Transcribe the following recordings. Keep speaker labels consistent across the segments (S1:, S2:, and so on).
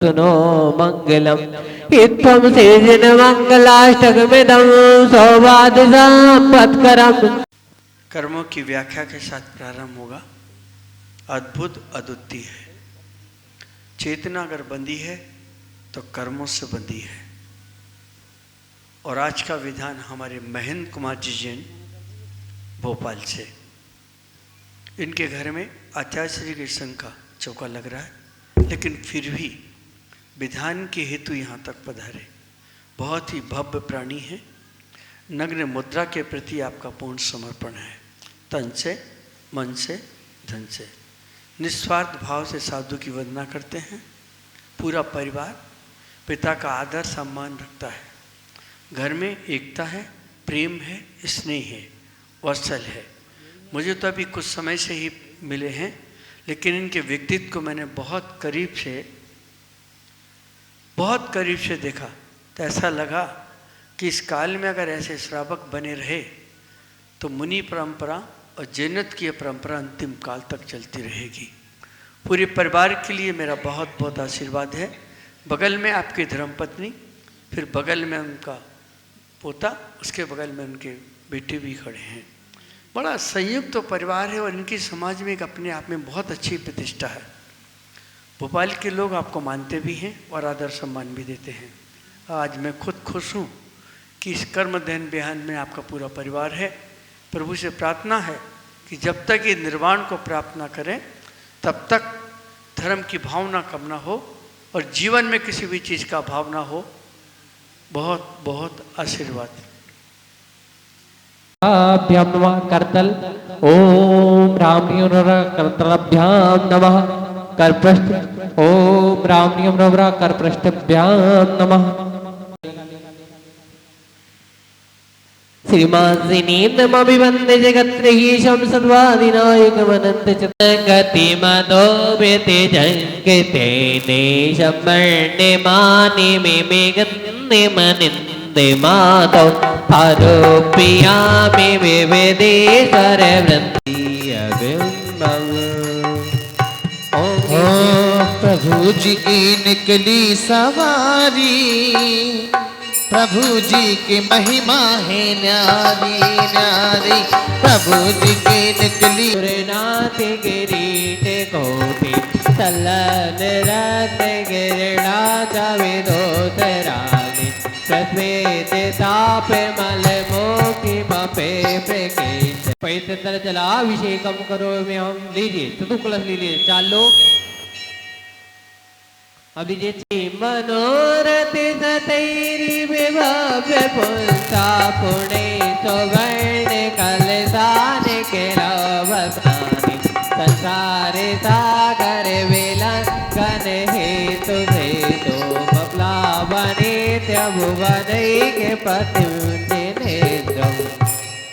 S1: सुनो मंगलम इत्थम सेजन मंगलाष्टकमिदं सौवादिसापत्करम्।
S2: कर्मों की व्याख्या के साथ प्रारंभ होगा। अद्भुत अद्वितीय है। चेतना अगर बंधी है तो कर्मों से बंधी है। और आज का विधान हमारे महेंद्र कुमार जी जैन भोपाल से। इनके घर में आचार्य श्री कृष्ण का चौका लग रहा है, लेकिन फिर भी विधान के हेतु यहाँ तक पधारे। बहुत ही भव्य प्राणी है। नग्न मुद्रा के प्रति आपका पूर्ण समर्पण है। तन से, मन से, धन से निस्वार्थ भाव से साधु की वंदना करते हैं। पूरा परिवार पिता का आदर सम्मान रखता है। घर में एकता है, प्रेम है, स्नेह है, वत्सल है। मुझे तो अभी कुछ समय से ही मिले हैं, लेकिन इनके व्यक्तित्व को मैंने बहुत करीब से देखा तो ऐसा लगा कि इस काल में अगर ऐसे श्रावक बने रहे तो मुनि परंपरा और जैनत की परंपरा अंतिम काल तक चलती रहेगी। पूरे परिवार के लिए मेरा बहुत बहुत आशीर्वाद है। बगल में आपकी धर्मपत्नी, फिर बगल में उनका पोता, उसके बगल में उनके बेटे भी खड़े हैं। बड़ा संयुक्त तो परिवार है और इनकी समाज में एक अपने आप में बहुत अच्छी प्रतिष्ठा है। भोपाल के लोग आपको मानते भी हैं और आदर सम्मान भी देते हैं। आज मैं खुद खुश हूँ कि इस कर्म ध्यान बिहान में आपका पूरा परिवार है। प्रभु से प्रार्थना है कि जब तक ये निर्वाण को प्राप्त ना करें तब तक धर्म की भावना कम ना हो और जीवन में किसी भी चीज़ का भाव ना हो। बहुत बहुत आशीर्वाद।
S1: अभ्याम नमः करतल ओम रामनियम करतलभ्याम नमः करपृष्ठ ओम रामनियम करपृष्ठभ्याम नमः। श्रीमान्सिनीन्दमभिवन्दे जगत्त्रयीशं सद्वादिनायकमनन्त गतिमदो व्यते जङ्गते देशं वर्णे मानि मे गन्ने मनिन्दे माधौ आरोप्या मे विवेदे सरवृन्दियबिम्बम्।
S3: प्रभु जी की निकली सवारी, प्रभु जी की महिमा है न्यारी न्यारी। प्रभु जी की निकली
S1: नाथ गिरीट कोटि सलन रत्न गिरणा विदोतरानि प्रस्वेद ताप मल मोखि मपे प्रकेश। पवित्र तर जलाभिषेकम करो में हम लीजिए, चतुकलश लीजिए, चालो अभी मनोरथ सतैरी विभव्य पुंसा पुणे सुवर्ण कलशान के रवसानि संसार सागर विलंघन हेतु हेतु बप्लावने त्रिभुवनैक प्रतिनेत्रम्।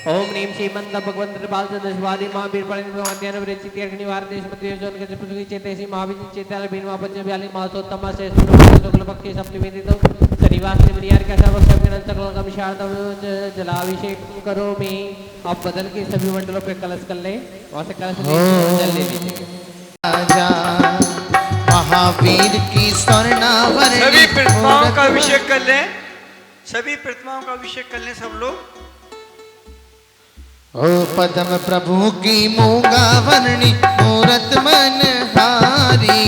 S1: ओम नीम श्रीमंत भगवंत कृपाल सदस्वादी महावीर परिनिर्वाण वृत्ति निवार देश पति जोन के पृथ्वी चेतेसी महावीर चेतन बिनवा पंच ब्याली मासोत्तम से शुक्ल पक्ष सप्तमी तो शनिवार से बनियार का सब के सकल का विशाल जलाभिषेक करो में। आप बदल के सभी मंडलों पे कलश कर ले, वहां से कलश जल ले लीजिए।
S3: महावीर की स्वर्णाभरण
S2: सभी प्रतिमाओं का अभिषेक कर लें, सभी प्रतिमाओं का अभिषेक कर लें सब लोग।
S3: ओ पदम प्रभु की मूंगा वर्णी मूरत मनहारी।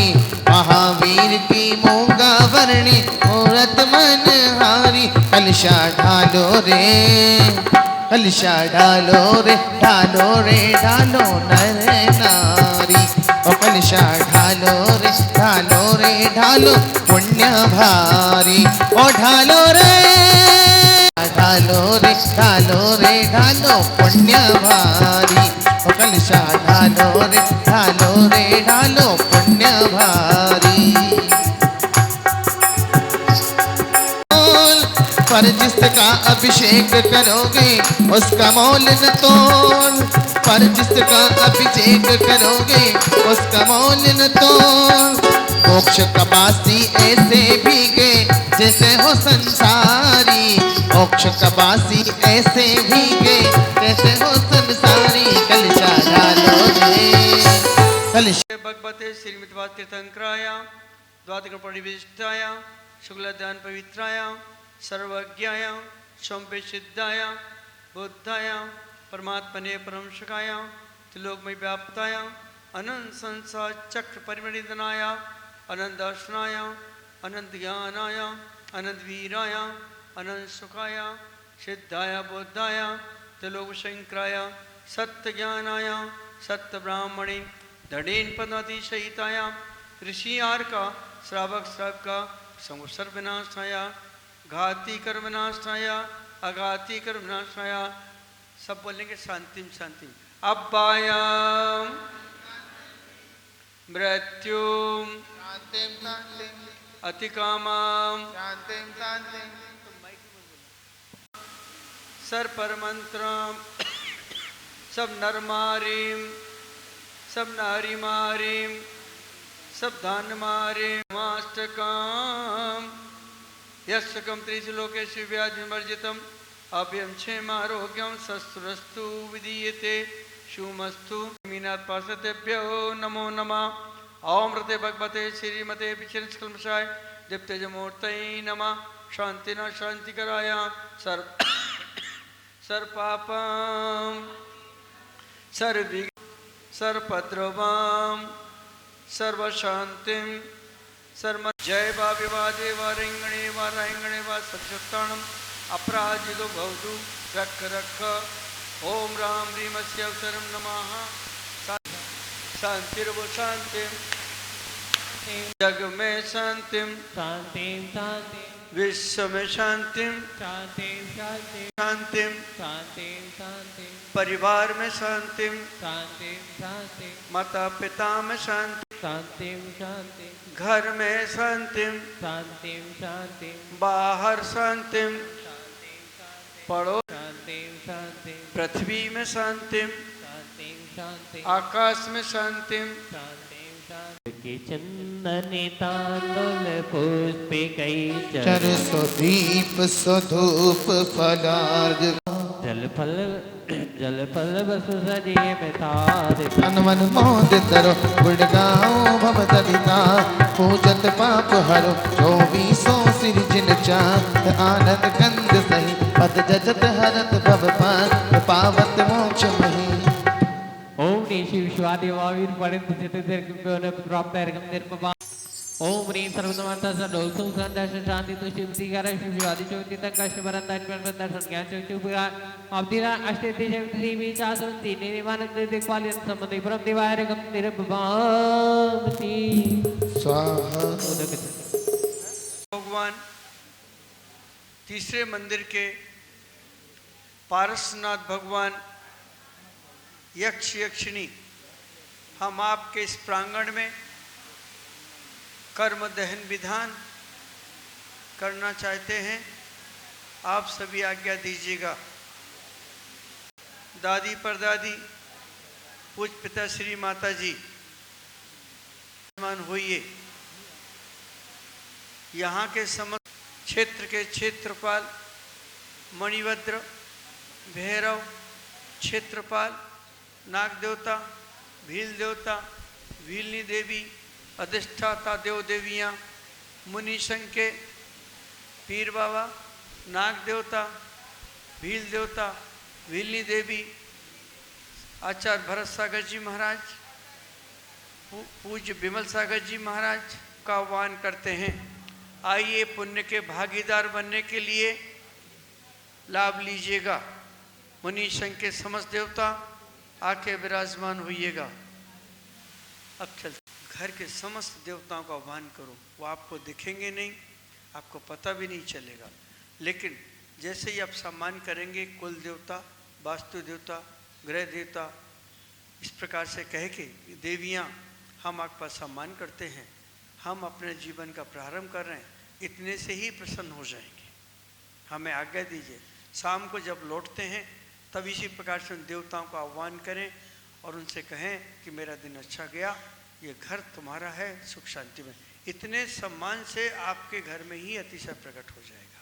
S3: महावीर की मूंगा वर्णी मूरत मनहारी। कलशा ढालो रे, कलशा ढालो रे, ढालो रे ढालो नर नारी। ओ कलशा ढालो रे, ढालो रे ढालो पुण्य भारी। ओ ढालो रे, ढालो रे, ढालो रे ढालो पुण्य भारी। ओ कलशा ढालो रे, ढालो रे ढालो पुण्य भारी। पर जिसका अभिषेक करोगे उसका मोल न तोल। पर जिसका अभिषेक करोगे उसका मोल न तोल। मोक्ष कबासी ऐसे भीगे जैसे हो संसारी। मोक्ष कबासी ऐसे भीगे जैसे हो संसारी। कलशा ढालो रे, कलशा
S2: भगवते श्रीमद्भागवत तीर्थंकराय द्वादश परिविष्टाय शुक्लदान पवित्राय सर्वज्ञाय शंपे सिद्धाय बुद्धाय परमात्मने परमशकाय त्रिलोकमय व्याप्ताय अनंत संसार चक्र परिमणितनाय अनंत दर्शनाय अनंत ज्ञानाय अनंत वीराय अनंत सुखाय सिद्धाय बुद्धाय त्रिलोक शंकराय सत्य ज्ञानाय सत्य ब्राह्मणे दृढ़ेन पदातिशयिताय ऋषि आर का श्रावक श्रावक का संवत्सर विनाशाय घाती कर विनाशाय अघाती कर विनाशाय। सब बोलेंगे शांतिम शांतिम। अब्बायाम मृत्युम
S3: शांतिम शांतिम
S2: अतिकामाम
S3: शांतिम शांतिम
S2: सर पर मंत्रम सब नर मारीम सब नारी मारीम सब धान मारीम माष्टकम यस्कम त्रिलोकेषु व्याधिवर्जितम अभ्यम क्षेमारोग्यम शस्त्रस्तु विधीयते शुमस्तु मीनाथ पार्षदेभ्यो नमो नमः। ओम ऋते भगवते श्रीमते पिछलस्कल्मषाय दीप्तजमूर्तये नमः। शांति न शांति कराय सर्पापम सर्वि सर्पद्रवम सर्वशांतिम सर्व जय वा विवादे वा रिंगणे वा रायंगणे वा सत्युत्तानम अपराजितो भवतु रख रख। ओम राम ह्रीमस्य अवसरम नमः। शांतिर्व शांतिम जग में शांतिम
S1: शांतिं शांतिं
S2: विश्व में शांतिम
S1: शांतिं शांतिं
S2: शांतिम
S1: शांतिं शांतिं
S2: परिवार में शांतिम
S1: शांतिं शांतिं
S2: माता पिता में शांति
S1: शांतिं शांतिं
S2: घर में शांतिम
S1: शांतिं शांतिं
S2: बाहर शांतिम पड़ो
S1: शांतिं शांतिं
S2: पृथ्वी में शांतिम
S1: शांतिं शांतिं
S2: आकाश में शांतिम
S1: शांतिं शांतिं के चंदने तांदुल पुष्पिकै
S3: चर सुदीप सुधूप फलार्ग
S1: जल फल बस सजिए में तार
S3: तन मन मोद तरो गुण गाओ भव दलिता पूजत पाप हरो चौबीसों सिरजिन चांद आनंद गंध सही पद जजत हरत भव पावत मोक्ष मही।
S1: ओम नी शिव शिवादि महावीर पढ़ित चित्त दीर्घ प्राप्त निर्ममा ओम ह्रीं सर्वसमर्थ सर्वलोक सुखदर्श शांति तुष्टि बुद्धिकार शिव शिवादि चौति तक कष्ट बरंदान दर्शन ज्ञान चक्षु उपकार अवधिरा अष्टति शक्ति देवी चासवंती निर्माण दिक्पाल संबंधी परम दिवायर गम निर्भवामति
S3: स्वाहा।
S2: भगवान तीसरे मंदिर के पारसनाथ भगवान यक्ष यक्षिणी हम आपके इस प्रांगण में कर्म दहन विधान करना चाहते हैं। आप सभी आज्ञा दीजिएगा। दादी परदादी पूज पिता श्री माता जी मान होइए। यहाँ के समस्त क्षेत्र के क्षेत्रपाल मणिभद्र भैरव क्षेत्रपाल नाग देवता भील देवता भीलनी देवी अधिष्ठाता देव देवियाँ मुनि संख्य पीर बाबा नाग देवता भील देवता भीलनी देवी आचार्य भरत सागर जी महाराज पूज्य विमल सागर जी महाराज का आह्वान करते हैं। आइए पुण्य के भागीदार बनने के लिए लाभ लीजिएगा। मुनि संघ के समस्त देवता आके विराजमान होइएगा। अब चल घर के समस्त देवताओं का आह्वान करो। वो आपको दिखेंगे नहीं, आपको पता भी नहीं चलेगा, लेकिन जैसे ही आप सम्मान करेंगे कुल देवता वास्तु देवता ग्रह देवता इस प्रकार से कह के देवियाँ हम आपका सम्मान करते हैं, हम अपने जीवन का प्रारंभ कर रहे हैं, इतने से ही प्रसन्न हो जाएंगे। हमें आज्ञा दीजिए। शाम को जब लौटते हैं तब इसी प्रकार से उन देवताओं का आह्वान करें और उनसे कहें कि मेरा दिन अच्छा गया, ये घर तुम्हारा है, सुख शांति में। इतने सम्मान से आपके घर में ही अतिशय प्रकट हो जाएगा।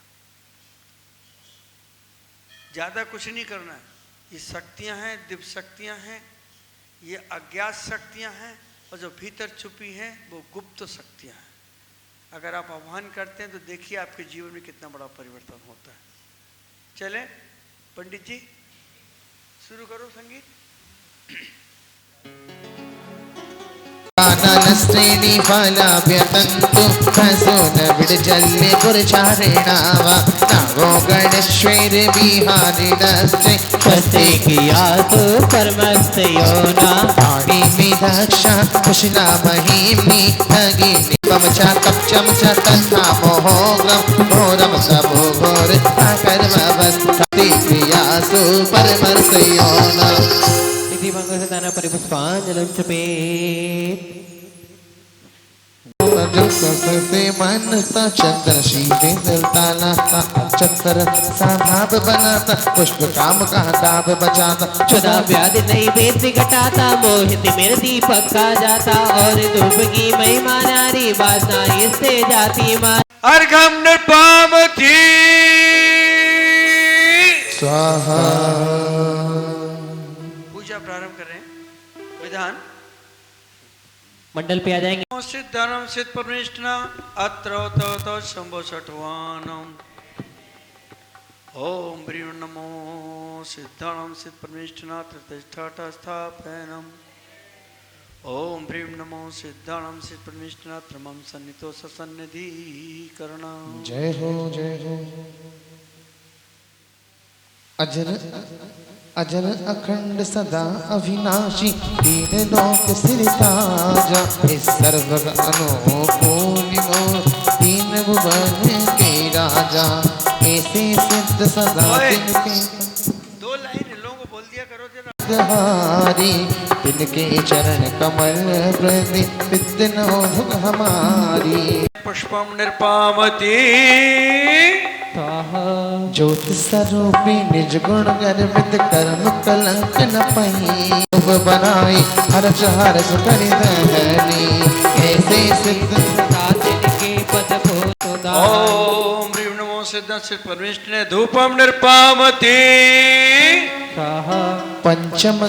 S2: ज़्यादा कुछ नहीं करना है। ये शक्तियाँ हैं, दिव्य शक्तियाँ हैं, ये अज्ञात शक्तियाँ हैं, और जो भीतर छुपी हैं वो गुप्त शक्तियाँ हैं। अगर आप आह्वान करते हैं तो देखिए आपके जीवन में कितना बड़ा परिवर्तन होता है। चले पंडित जी शुरू करो संगीत।
S3: श्रेणी फलाभ्यतन्तु प्रसून विडजल्ले पुरचारिणावा नागो गणेश्वर विहारिणस्ते
S1: स्वस्ति किया तो परमस्त योना
S3: पाणी में दक्षा कुशला महिमी भगिनी पमचा कपचम च तथा मोहोग्रम घोरम सबो घोर अकर्मवस्थिति क्रियासु परमर्शयोना
S1: इति मंगलदान परिपुष्पांजलिं चपेत।
S3: से मनता चंद्र शीले दिलताना चक्कर साभाब बनाता पुष्प काम का दाब बचाता
S1: क्षुधा व्याधि नहीं वेद घटाता मोहित मेरे दीपक का जाता और धूप की महिमा नारी वासना इससे जाती माँ
S2: अर्घम नृपावती
S3: स्वाहा।
S2: पूजा प्रारंभ कर रहे हैं। विधान
S1: मंडल पे आ जाएंगे।
S2: सिद्धानम सिद्ध परमेष्ठना अत्र तो शंभो छठवानम ओम ब्रीम नमो सिद्धानम सिद्ध परमेष्ठना प्रतिष्ठा स्थापनम ओम ब्रीम नमो सिद्धानम सिद्ध परमेष्ठना त्रमम सन्नितो सन्निधि करणम।
S3: जय हो जय हो। अजर अजर अखंड सदा अविनाशी तीन लोक सिरताजा इस सर्व अनुकूल तीन भुवन के राजा ऐसे सिद्ध सदा तिनके
S2: दो लाइन इन लोगों को बोल दिया करो जरा।
S3: हारी तिनके चरण कमल प्रति विद्यनोधुक हमारी
S2: पुष्पम निर्पामती
S3: ज्योत स्वरूपी निज गुण गर्भित कर्म कलंक न पही बनाई हर्ष हर्ष करि दहनी ऐसे सिद्ध
S1: के पद भूतदा
S2: ओम ब्रीम नमो सिद्ध सिद्ध परमेष्ठ ने धूपम निर्पामती
S3: पंचम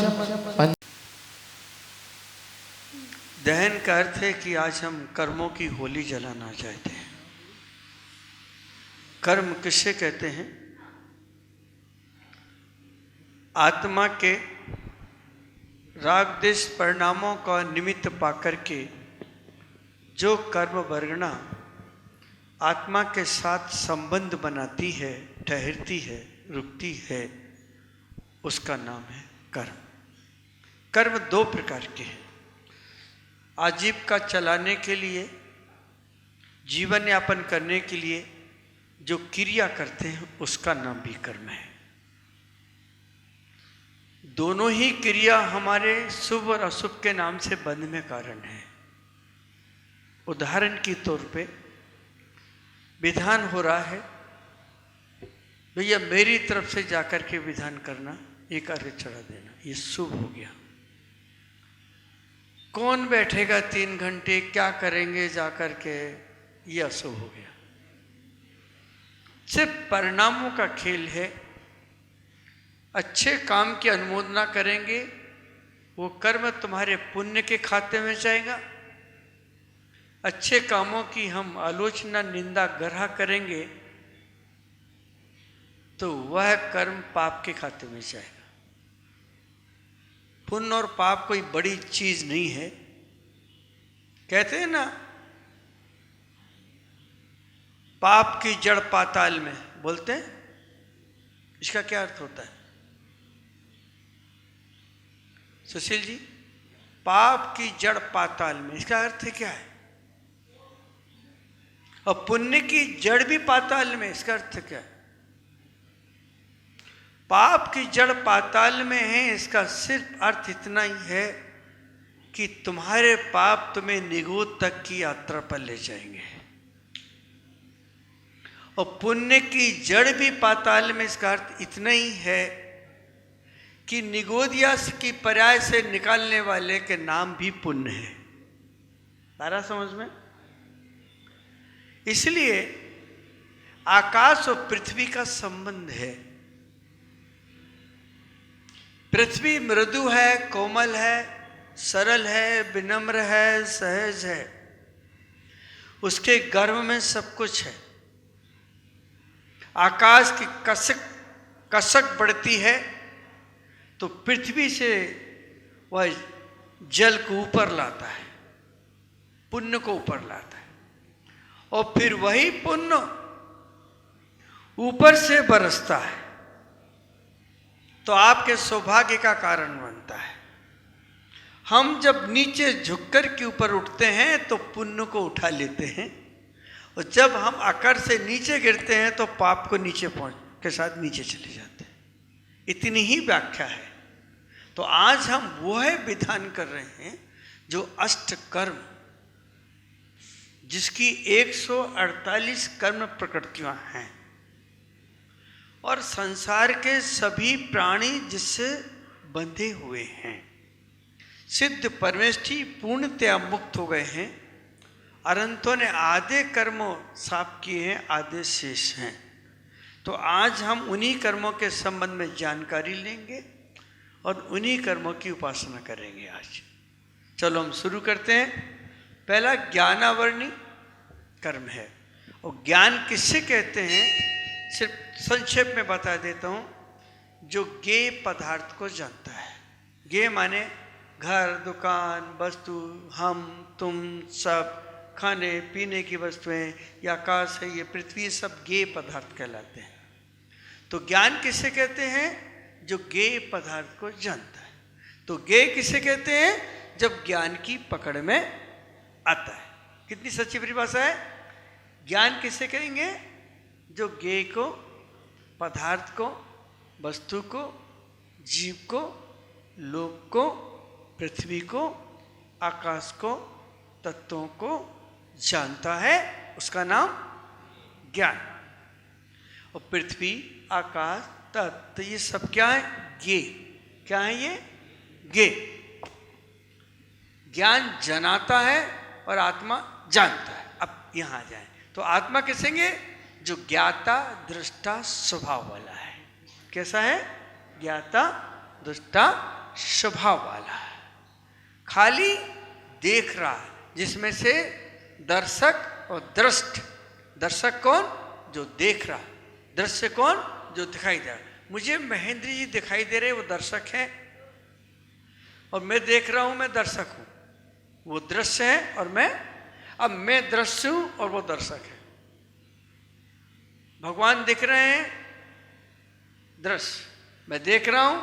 S2: दहन का अर्थ है कि आज हम कर्मों की होली जलाना चाहते हैं। कर्म किससे कहते हैं? आत्मा के राग देश परिणामों का निमित्त पाकर के जो कर्म वर्गणा आत्मा के साथ संबंध बनाती है, ठहरती है, रुकती है, उसका नाम है कर्म। कर्म दो प्रकार के हैं। आजीविका चलाने के लिए, जीवन यापन करने के लिए जो क्रिया करते हैं उसका नाम भी कर्म है। दोनों ही क्रिया हमारे शुभ और अशुभ के नाम से बंध में कारण है। उदाहरण के तौर पे विधान हो रहा है, भैया मेरी तरफ से जाकर के विधान करना, ये कार्य चढ़ा देना, ये शुभ हो गया। कौन बैठेगा 3 घंटे, क्या करेंगे जाकर के, ये अशुभ हो गया। सिर्फ परिणामों का खेल है। अच्छे काम की अनुमोदना करेंगे, वो कर्म तुम्हारे पुण्य के खाते में जाएगा। अच्छे कामों की हम आलोचना, निंदा, ग्रह करेंगे तो वह कर्म पाप के खाते में जाएगा। पुण्य और पाप कोई बड़ी चीज नहीं है। कहते हैं ना, पाप की जड़ पाताल में, बोलते हैं। इसका क्या अर्थ होता है सुशील जी? पाप की जड़ पाताल में, इसका अर्थ है क्या है? और पुण्य की जड़ भी पाताल में, इसका अर्थ क्या है? पाप की जड़ पाताल में है, इसका सिर्फ अर्थ इतना ही है कि तुम्हारे पाप तुम्हें निगोद तक की यात्रा पर ले जाएंगे। और पुण्य की जड़ भी पाताल में, इसका अर्थ इतना ही है कि निगोदिया की पर्याय से निकालने वाले के नाम भी पुण्य है। सारा समझ में? इसलिए आकाश और पृथ्वी का संबंध है। पृथ्वी मृदु है, कोमल है, सरल है, विनम्र है, सहज है। उसके गर्भ में सब कुछ है। आकाश की कसक बढ़ती है तो पृथ्वी से वह जल को ऊपर लाता है, पुण्य को ऊपर लाता है, और फिर वही पुण्य ऊपर से बरसता है तो आपके सौभाग्य का कारण बनता है। हम जब नीचे झुककर के ऊपर उठते हैं तो पुण्य को उठा लेते हैं, और जब हम आकर से नीचे गिरते हैं तो पाप को नीचे के साथ नीचे चले जाते हैं। इतनी ही व्याख्या है। तो आज हम वह विधान कर रहे हैं जो अष्ट कर्म, जिसकी 148 कर्म प्रकृतियां हैं, और संसार के सभी प्राणी जिससे बंधे हुए हैं। सिद्ध परमेष्ठी पूर्णतया मुक्त हो गए हैं, अनंतों ने आधे कर्म साफ किए हैं, आधे शेष हैं। तो आज हम उन्हीं कर्मों के संबंध में जानकारी लेंगे और उन्हीं कर्मों की उपासना करेंगे आज। चलो हम शुरू करते हैं। पहला ज्ञानावर्णी कर्म है, और ज्ञान किससे कहते हैं सिर्फ संक्षेप में बता देता हूँ। जो ज्ञेय पदार्थ को जानता है, ज्ञेय माने घर, दुकान, वस्तु, हम, तुम, सब, खाने पीने की वस्तुएं, या आकाश है, ये पृथ्वी, सब ज्ञेय पदार्थ कहलाते हैं। तो ज्ञान किसे कहते हैं? जो ज्ञेय पदार्थ को जानता है। तो ज्ञेय किसे कहते हैं? जब ज्ञान की पकड़ में आता है। कितनी सच्ची परिभाषा है। ज्ञान किसे कहेंगे? जो ज्ञेय को, पदार्थ को, वस्तु को, जीव को, लोक को, पृथ्वी को, आकाश को, तत्वों को जानता है, उसका नाम ज्ञान। और पृथ्वी, आकाश, तत्व, ये सब क्या है? ज्ञेय। क्या है ये? ज्ञेय। ज्ञान जनाता है और आत्मा जानता है। अब यहां आ जाए तो आत्मा किसेंगे? जो ज्ञाता दृष्टा स्वभाव वाला है। कैसा है? ज्ञाता दृष्टा स्वभाव वाला है। खाली देख रहा है, जिसमें से दर्शक और दृष्ट। दर्शक कौन? जो देख रहा। दृश्य कौन? जो दिखाई दे रहा। मुझे महेंद्र जी दिखाई दे रहे, वो दर्शक है, और मैं देख रहा हूं, मैं दर्शक हूं। वो दृश्य है और मैं दृश्य हूं और वो दर्शक है। भगवान दिख रहे हैं, दृश्य, मैं देख रहा हूं,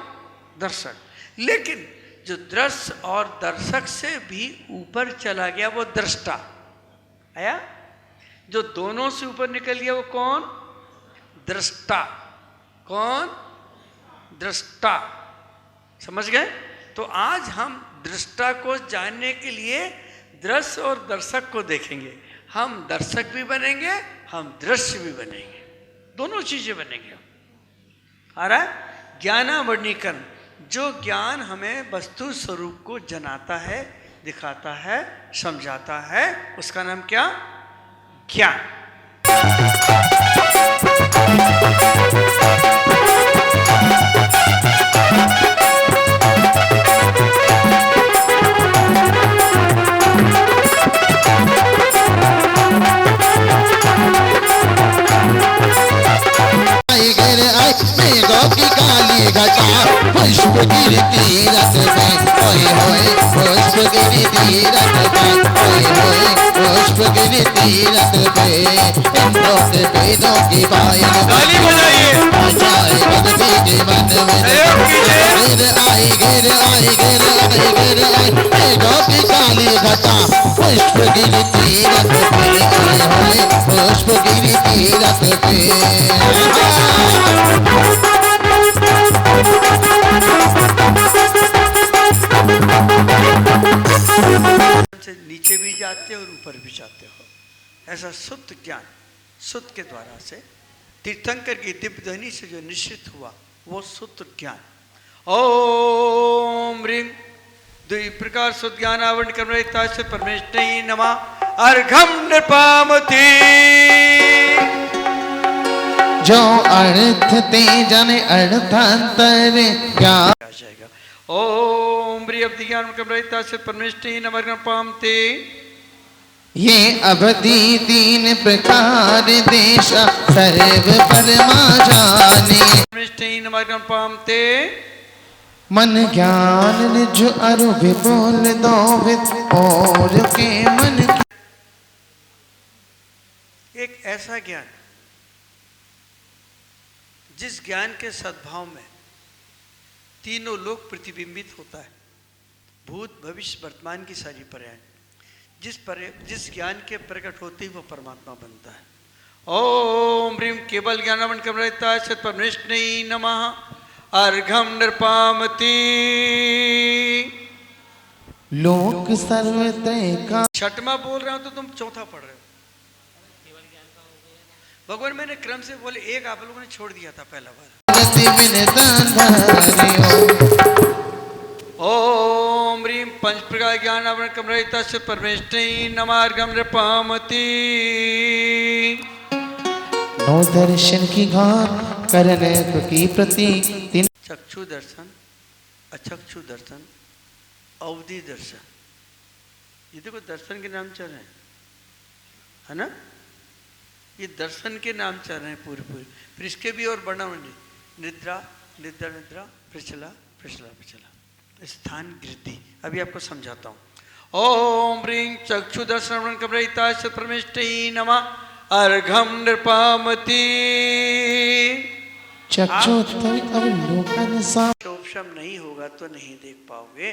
S2: दर्शक। लेकिन जो दृश्य और दर्शक से भी ऊपर चला गया वो दृष्टा आया। जो दोनों से ऊपर निकल गया वो कौन? दृष्टा। कौन? दृष्टा। समझ गए? तो आज हम दृष्टा को जानने के लिए दृश्य और दर्शक को देखेंगे। हम दर्शक भी बनेंगे, हम दृश्य भी बनेंगे, दोनों चीजें बनेंगे। आ रहा है? ज्ञानावर्णीकरण, जो ज्ञान हमें वस्तु स्वरूप को जनाता है, दिखाता है, समझाता है, उसका नाम क्या? ज्ञान।
S3: की काली घटा पुष्प गिरती रस में, ओए होए पुष्प गिरती रस में, ओए होए पुष्प गिरती रस में। इंद्रों से वेदों की पायल
S2: ताली बजाइए,
S3: बजाए भक्ति के मन में। गिर आई गिर आई गिर आई गिर आई मेघों की काली घटा पुष्प गिरती रस में, ओए होए पुष्प गिरती रस में।
S2: से नीचे भी जाते हो और ऊपर भी जाते हो। ऐसा शुद्ध ज्ञान, शुद्ध के द्वारा से तीर्थंकर की दिव्य ध्वनि से जो निश्चित हुआ वो शुद्ध ज्ञान। ओम ह्रीं द्वि प्रकार शुद्ध ज्ञान आवरण कर्मरहिता से परमेष्ठि नमः। अर्घम नृपामति
S3: जो अर्थ ते जाने अर्थांतर ज्ञान
S2: आ जाएगा। ओम ह्रीं ज्ञान कर्मरहिता से परमेष्ठि नमः पामते
S3: ये अवधि तीन प्रकार देशा सर्व परमा जाने।
S2: पामते
S3: मन ज्ञान निज अरु विपुल दोवित और के मन
S2: एक ऐसा ज्ञान जिस ज्ञान के सद्भाव में तीनों लोक प्रतिबिंबित होता है, भूत भविष्य वर्तमान की सारी पर्याय, जिस ज्ञान के प्रकट होते ही वो परमात्मा बनता है। ओम ह्रीम केवल ज्ञानवंत कमरता सत परमेष्टि नमः अर्घम नृपामति।
S3: लोक सर्वत्रय का
S2: छठवां बोल रहा हूं तो तुम चौथा पढ़ रहे हो। भगवान मैंने क्रम से बोले, एक आप लोगों ने छोड़ दिया था पहला बार। ओम ह्रीम पंच प्रकार ज्ञान आवरण कमरहिता से परमेष्टि नमार्गम नृपामति।
S3: नो दर्शन की घान करने की प्रति तीन
S2: चक्षु दर्शन, अचक्षु दर्शन, अवधि दर्शन, ये देखो दर्शन के नाम चल रहे हैं, है ना? ये दर्शन के नाम चल रहे हैं पूरे पूरे। फिर इसके भी और वर्णन, निद्रा निद्रा निद्रा, प्रचला प्रचला प्रचला, स्थान वृद्धि। अभी आपको समझाता हूँ। ओम ह्रीं चक्षु दर्शन कमरहिता से परमेष्टि नमः अर्घम नृपामति।
S3: चक्षुत्तम
S2: शोभशम नहीं होगा तो नहीं देख पाओगे।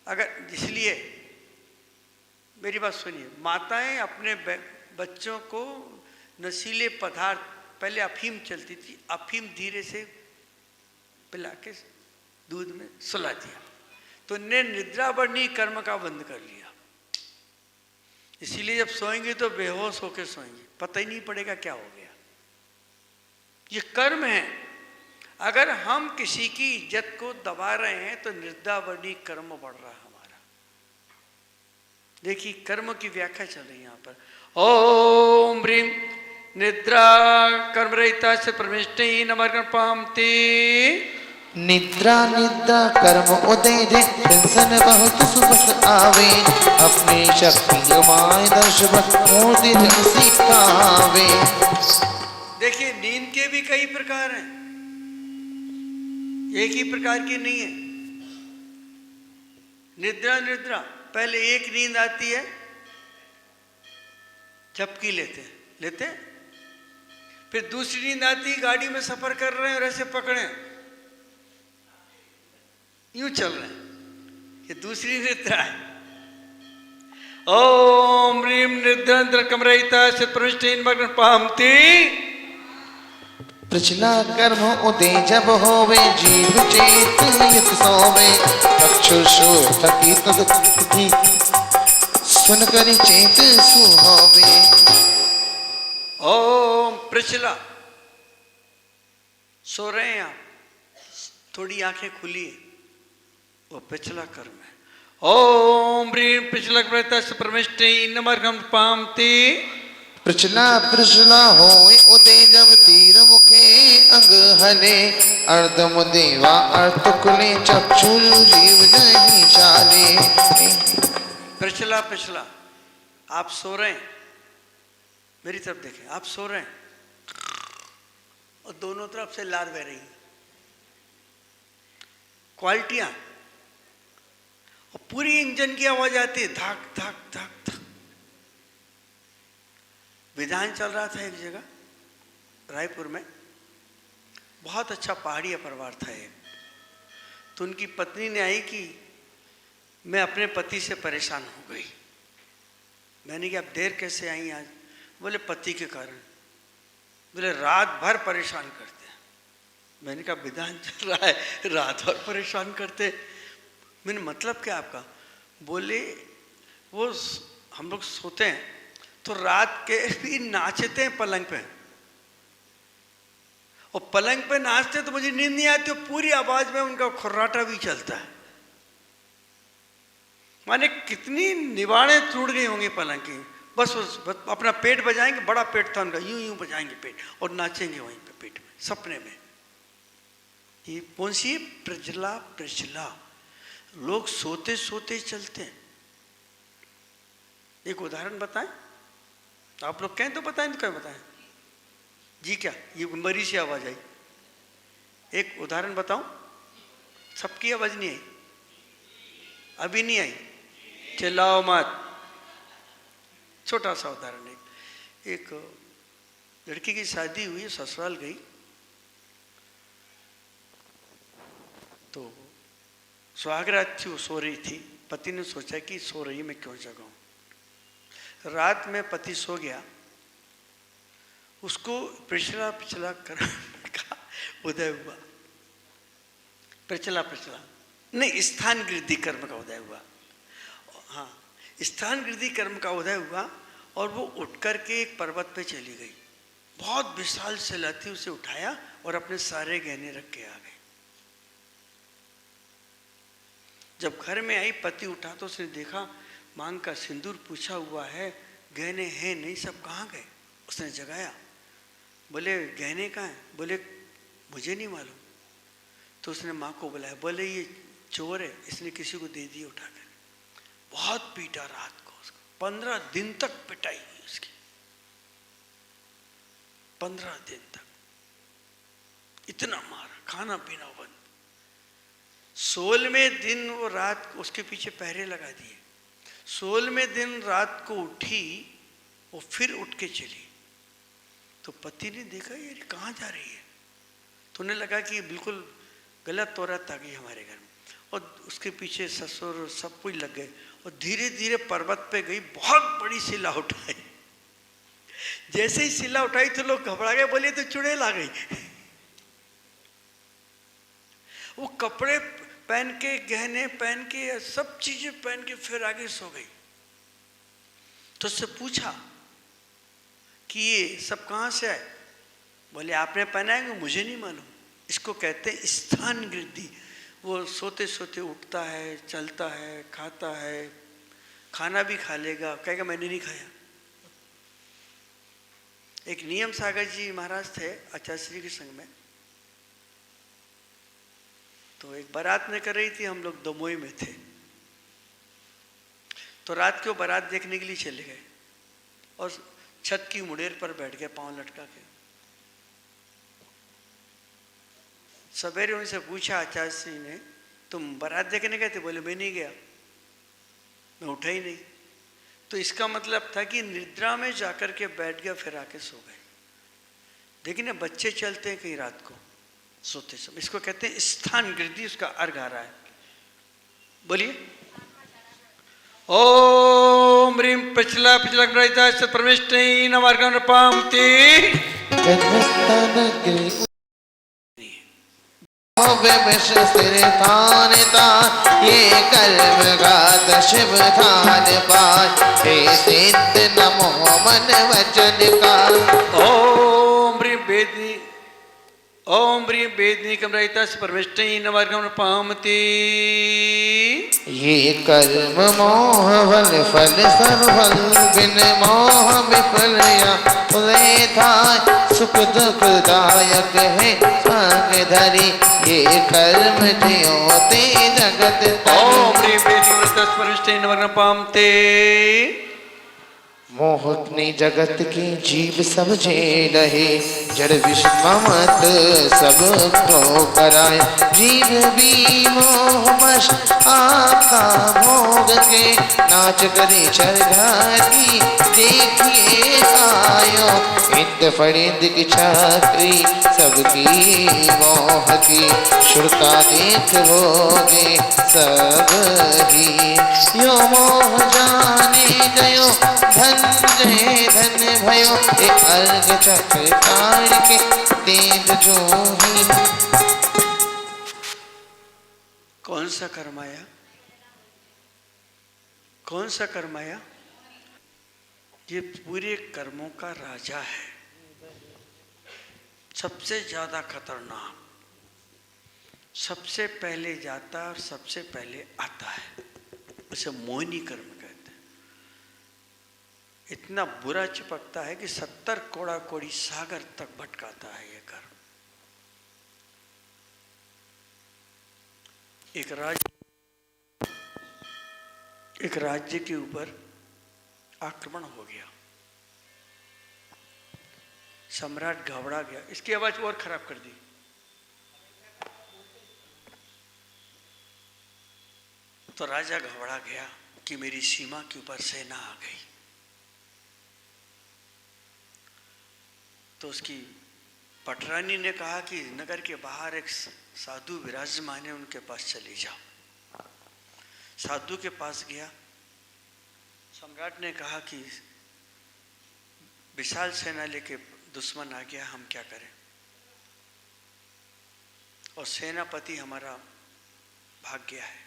S2: अगर इसलिए मेरी बात सुनिए, माताएं अपने बच्चों को नशीले पदार्थ, पहले अफीम चलती थी, अफीम धीरे से पिला के दूध में सुला दिया, तो ने निद्रा वर्णी कर्म का बंद कर लिया। इसीलिए जब सोएंगे तो बेहोश होकर सोएंगे, पता ही नहीं पड़ेगा क्या हो गया। ये कर्म है। अगर हम किसी की इज्जत को दबा रहे हैं तो निद्रा वर्णी कर्म बढ़ रहा है हमारा। देखिए कर्म की व्याख्या चल रही है यहाँ पर। ओम ह्रीं निद्रा कर्म रहिता से परमेष्टि नमर्गण पामते।
S3: निद्रा निद्रा कर्म उदय दे, टेंशन बहुत सुबह आवे, अपनी शक्ति गवाए दर्शवत मोदी सिखावे।
S2: देखिए नींद के भी कई प्रकार हैं, एक ही प्रकार की नहीं है। निद्रा निद्रा, पहले एक नींद आती है, झपकी लेते, फिर दूसरी नींद आती है, गाड़ी में सफर कर रहे हैं और ऐसे पकड़े, यूं चल रहे हैं, ये दूसरी निद्रा है। ओम ह्रीं निद्रा कमरहिता से प्रविष्टि मग्न पामती।
S3: प्रचला कर्म उदय जब होवे, जीव चेत युत सोवे, चक्षुषु थकी सुन कर चेत सुहोवे।
S2: ओम प्रचला, सो रहे हैं आप, थोड़ी आंखें खुली है, वो पिछला कर्म है। ओम ह्रीं पिछला परमेष्टि नमर्गम पामती।
S3: प्रचला प्रचला होए उदय जब तीर मुखे अंग हले, अर्धम देवा अर्थ कुले चक्षु जीव नहीं चाले।
S2: प्रचला पिछला, आप सो रहे हैं, मेरी तरफ देखें, आप सो रहे हैं और दोनों तरफ से लार बह रही है, क्वालिटियां, और पूरी इंजन की आवाज आती है, धक धक धक धक। विधान चल रहा था एक जगह रायपुर में, बहुत अच्छा पहाड़िया परिवार था एक, तो उनकी पत्नी ने आई कि मैं अपने पति से परेशान हो गई। मैंने कहा आप देर कैसे आई आज? बोले पति के कारण। बोले रात भर परेशान करते हैं। मैंने कहा विधान चल रहा है, रात भर परेशान करते, मैंने मतलब क्या आपका? बोले वो हम लोग सोते हैं तो रात के भी नाचते हैं पलंग पे, और पलंग पे नाचते तो मुझे नींद नहीं आती, पूरी आवाज में उनका खुर्राटा भी चलता है। माने कितनी निवाड़े टूट गई होंगी पलंग की, बस अपना पेट बजाएंगे, बड़ा पेट था उनका, यूं यूं बजाएंगे पेट और नाचेंगे वहीं पे पेट में, सपने में। ये कौन सी प्रचला प्रचला, लोग सोते सोते चलते हैं। एक उदाहरण बताएं, आप लोग कहें तो बताएं, तो क्या बताएं जी? क्या ये मरी सी आवाज आई? एक उदाहरण बताऊं? सबकी आवाज नहीं आई, अभी नहीं आई, चिल्लाओ मत। छोटा सा उदाहरण है। एक लड़की की शादी हुई, ससुराल गई, तो सुहागरात थी, वो सो रही थी। पति ने सोचा कि सो रही, मैं क्यों जगाऊं। रात में पति सो गया, उसको पिछला पिछला कर्म का उदय हुआ। पिछला पिछला नहीं, स्थान वृद्धि कर्म का उदय हुआ। हाँ, स्थान वृद्धि कर्म का उदय हुआ और वो उठ करके एक पर्वत पे चली गई। बहुत विशाल शिला थी, उसे उठाया और अपने सारे गहने रख के आ गए। जब घर में आई, पति उठा तो उसने देखा मांग का सिंदूर पूछा हुआ है, गहने हैं नहीं, सब कहाँ गए। उसने जगाया, बोले गहने कहाँ हैं? बोले मुझे नहीं मालूम। तो उसने माँ को बुलाया, बोले ये चोर है, इसने किसी को दे दिए उठाकर। बहुत पीटा रात को उसको, 15 दिन तक पिटाई हुई उसकी, 15 दिन तक इतना मारा, खाना पीना बंद। 16वें दिन वो रात को उसके पीछे पहरे लगा दिए। 16वें दिन रात को उठी, वो फिर उठ के चली। तो पति ने देखा ये कहाँ जा रही है, तो उन्हें लगा कि बिल्कुल गलत औरत आ गई हमारे घर में, और उसके पीछे ससुर सब कुछ लग गए। और धीरे धीरे पर्वत पे गई, बहुत बड़ी शिला उठाई। जैसे ही शिला उठाई तो लोग घबरा गए, बोले तो चुड़ैल आ गई। वो कपड़े पहन के, गहने पहन के, सब चीजें पहन के फिर आगे सो गई। तो उससे पूछा कि ये सब कहाँ से आए? बोले आपने पहना है? मुझे नहीं मालूम। इसको कहते हैं स्थान वृद्धि। वो सोते सोते उठता है, चलता है, खाता है, खाना भी खा लेगा, कहेगा मैंने नहीं खाया। एक नियम सागर जी महाराज थे आचार्य के संग में, तो एक बारात में कर रही थी, हम लोग दमोई में थे। तो रात को बारात देखने के लिए चले गए और छत की मुड़ेर पर बैठ गए पांव लटका के। सवेरे उनसे पूछा आचार्य जी ने, तुम बारात देखने गए थे? बोले मैं नहीं गया, मैं उठा ही नहीं। तो इसका मतलब था कि निद्रा में जाकर के बैठ गया, फिर आके सो गए। देखिए ना, बच्चे चलते हैं कहीं रात को सोते समय, इसको कहते हैं स्थान वृद्धि। उसका अर्घ आ रहा है, बोलिए ओम ह्रीम पिछला पिछला परमेष्टि नमार्गम पामति।
S3: ये कर्म गात शिव थान पार, हे सिद्ध नमो मन वचन का।
S2: ओम ह्रीम वेदनी, ओम ह्रीम वेदनी कमरहिता परमेष्टि नमार्गम पामति।
S3: ये कर्म मोह फल फल सर्वफल, बिन मोह विफल या फले थाय। सुख दुखदायक है भाग धरी, ये कर्म ज्योति जगत तरी।
S2: ओम ह्रीम वेदनी परमेष्टि नमार्गम पामति।
S3: मोह ने जगत की जीव समझे रहे, जड़ विषय मत सब को कराए। जीव भी मोहवश आपका भोग के, नाच करे चरघाटी देखिए आयो। इंद फरिंद की छात्री सबकी मोह की, शुरता देख भोगे सब ही। यो मोह जाने गयो धन जय धन भयो, एक अर्घ चक्र तार के तेज जो ही।
S2: कौन सा कर्म आया? कौन सा कर्म आया? ये पूरे कर्मों का राजा है, सबसे ज्यादा खतरनाक, सबसे पहले जाता और सबसे पहले आता है। उसे मोहिनी कर्म कहते हैं। इतना बुरा चिपकता है कि 70 कोड़ा कोड़ी सागर तक भटकाता है ये कर्म। एक राज्य के ऊपर आक्रमण हो गया। सम्राट घबरा गया। इसकी आवाज और खराब कर दी। तो राजा घबरा गया कि मेरी सीमा के ऊपर सेना आ गई। तो उसकी पटरानी ने कहा कि नगर के बाहर एक साधु विराजमान है, उनके पास चले जाओ। साधु के पास गया। सम्राट ने कहा कि विशाल सेना लेके दुश्मन आ गया, हम क्या करें? और सेनापति हमारा भाग गया है।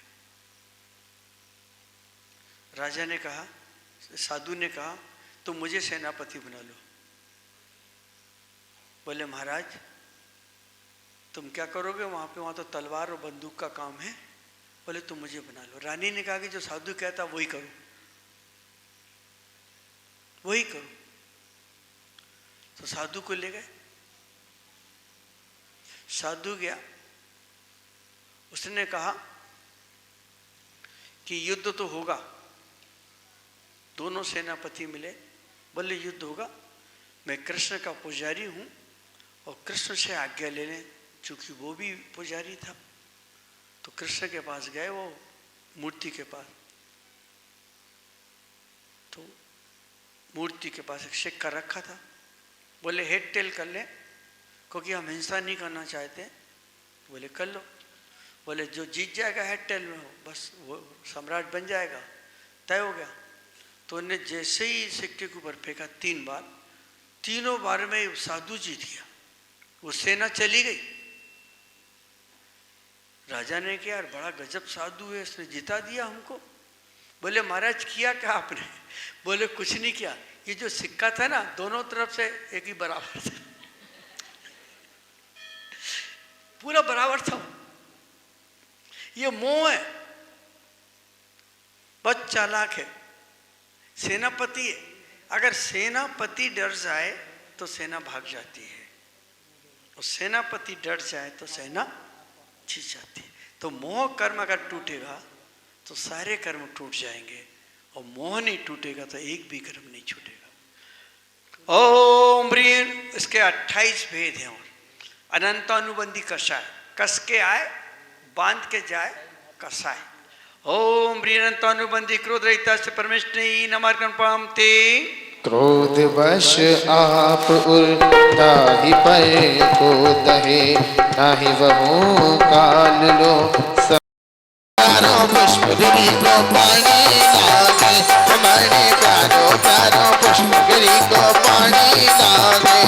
S2: राजा ने कहा, साधु ने कहा, तुम मुझे सेनापति बना लो। बोले महाराज तुम क्या करोगे वहां पे? वहां तो तलवार और बंदूक का काम है। बोले तुम मुझे बना लो। रानी ने कहा कि जो साधु कहता वही करो, वही करो। तो साधु को ले गए। साधु गया, उसने कहा कि युद्ध तो होगा। दोनों सेनापति मिले, बोले युद्ध होगा, मैं कृष्ण का पुजारी हूं और कृष्ण से आज्ञा ले लें, चूंकि वो भी पुजारी था। तो कृष्ण के पास गए, वो मूर्ति के पास। तो मूर्ति के पास एक सिक्का रखा था। बोले हेड टेल कर ले, क्योंकि हम हिंसा नहीं करना चाहते। बोले कर लो। बोले जो जीत जाएगा हेड टेल में हो, बस वो सम्राट बन जाएगा, तय हो गया। तो उन्हें जैसे ही सिक्के के ऊपर फेंका 3 बार, तीनों बार में साधु जीत गया, वो सेना चली गई। राजा ने कहा यार बड़ा गजब साधु है, इसने जिता दिया हमको। बोले महाराज किया क्या आपने? बोले कुछ नहीं किया, ये जो सिक्का था ना दोनों तरफ से एक ही बराबर था, पूरा बराबर था। ये मोह है, बहुत चालाक है, सेनापति है। अगर सेनापति डर जाए तो सेना भाग जाती है, और सेनापति डर जाए तो सेना जीत जाती है। तो मोह कर्म अगर टूटेगा तो सारे कर्म टूट जाएंगे, और मोह नहीं टूटेगा तो एक भी कर्म नहीं छूटेगा। ओम ब्रीन, इसके 28 भेद हैं। और अनंत अनुबंधी कषाय, कस के आए बांध के जाए कसाय। ओम ब्रीन अनुबंधी क्रोध रहिता से परमेष्टि नमर्कन पामते।
S3: क्रोध वश आप उल्टा ही पर को दहे, नाही वहु काल लो पुष्प गिरी को पानी लागे, हमारे प्यारो पुष्प गिरी को पानी लागे,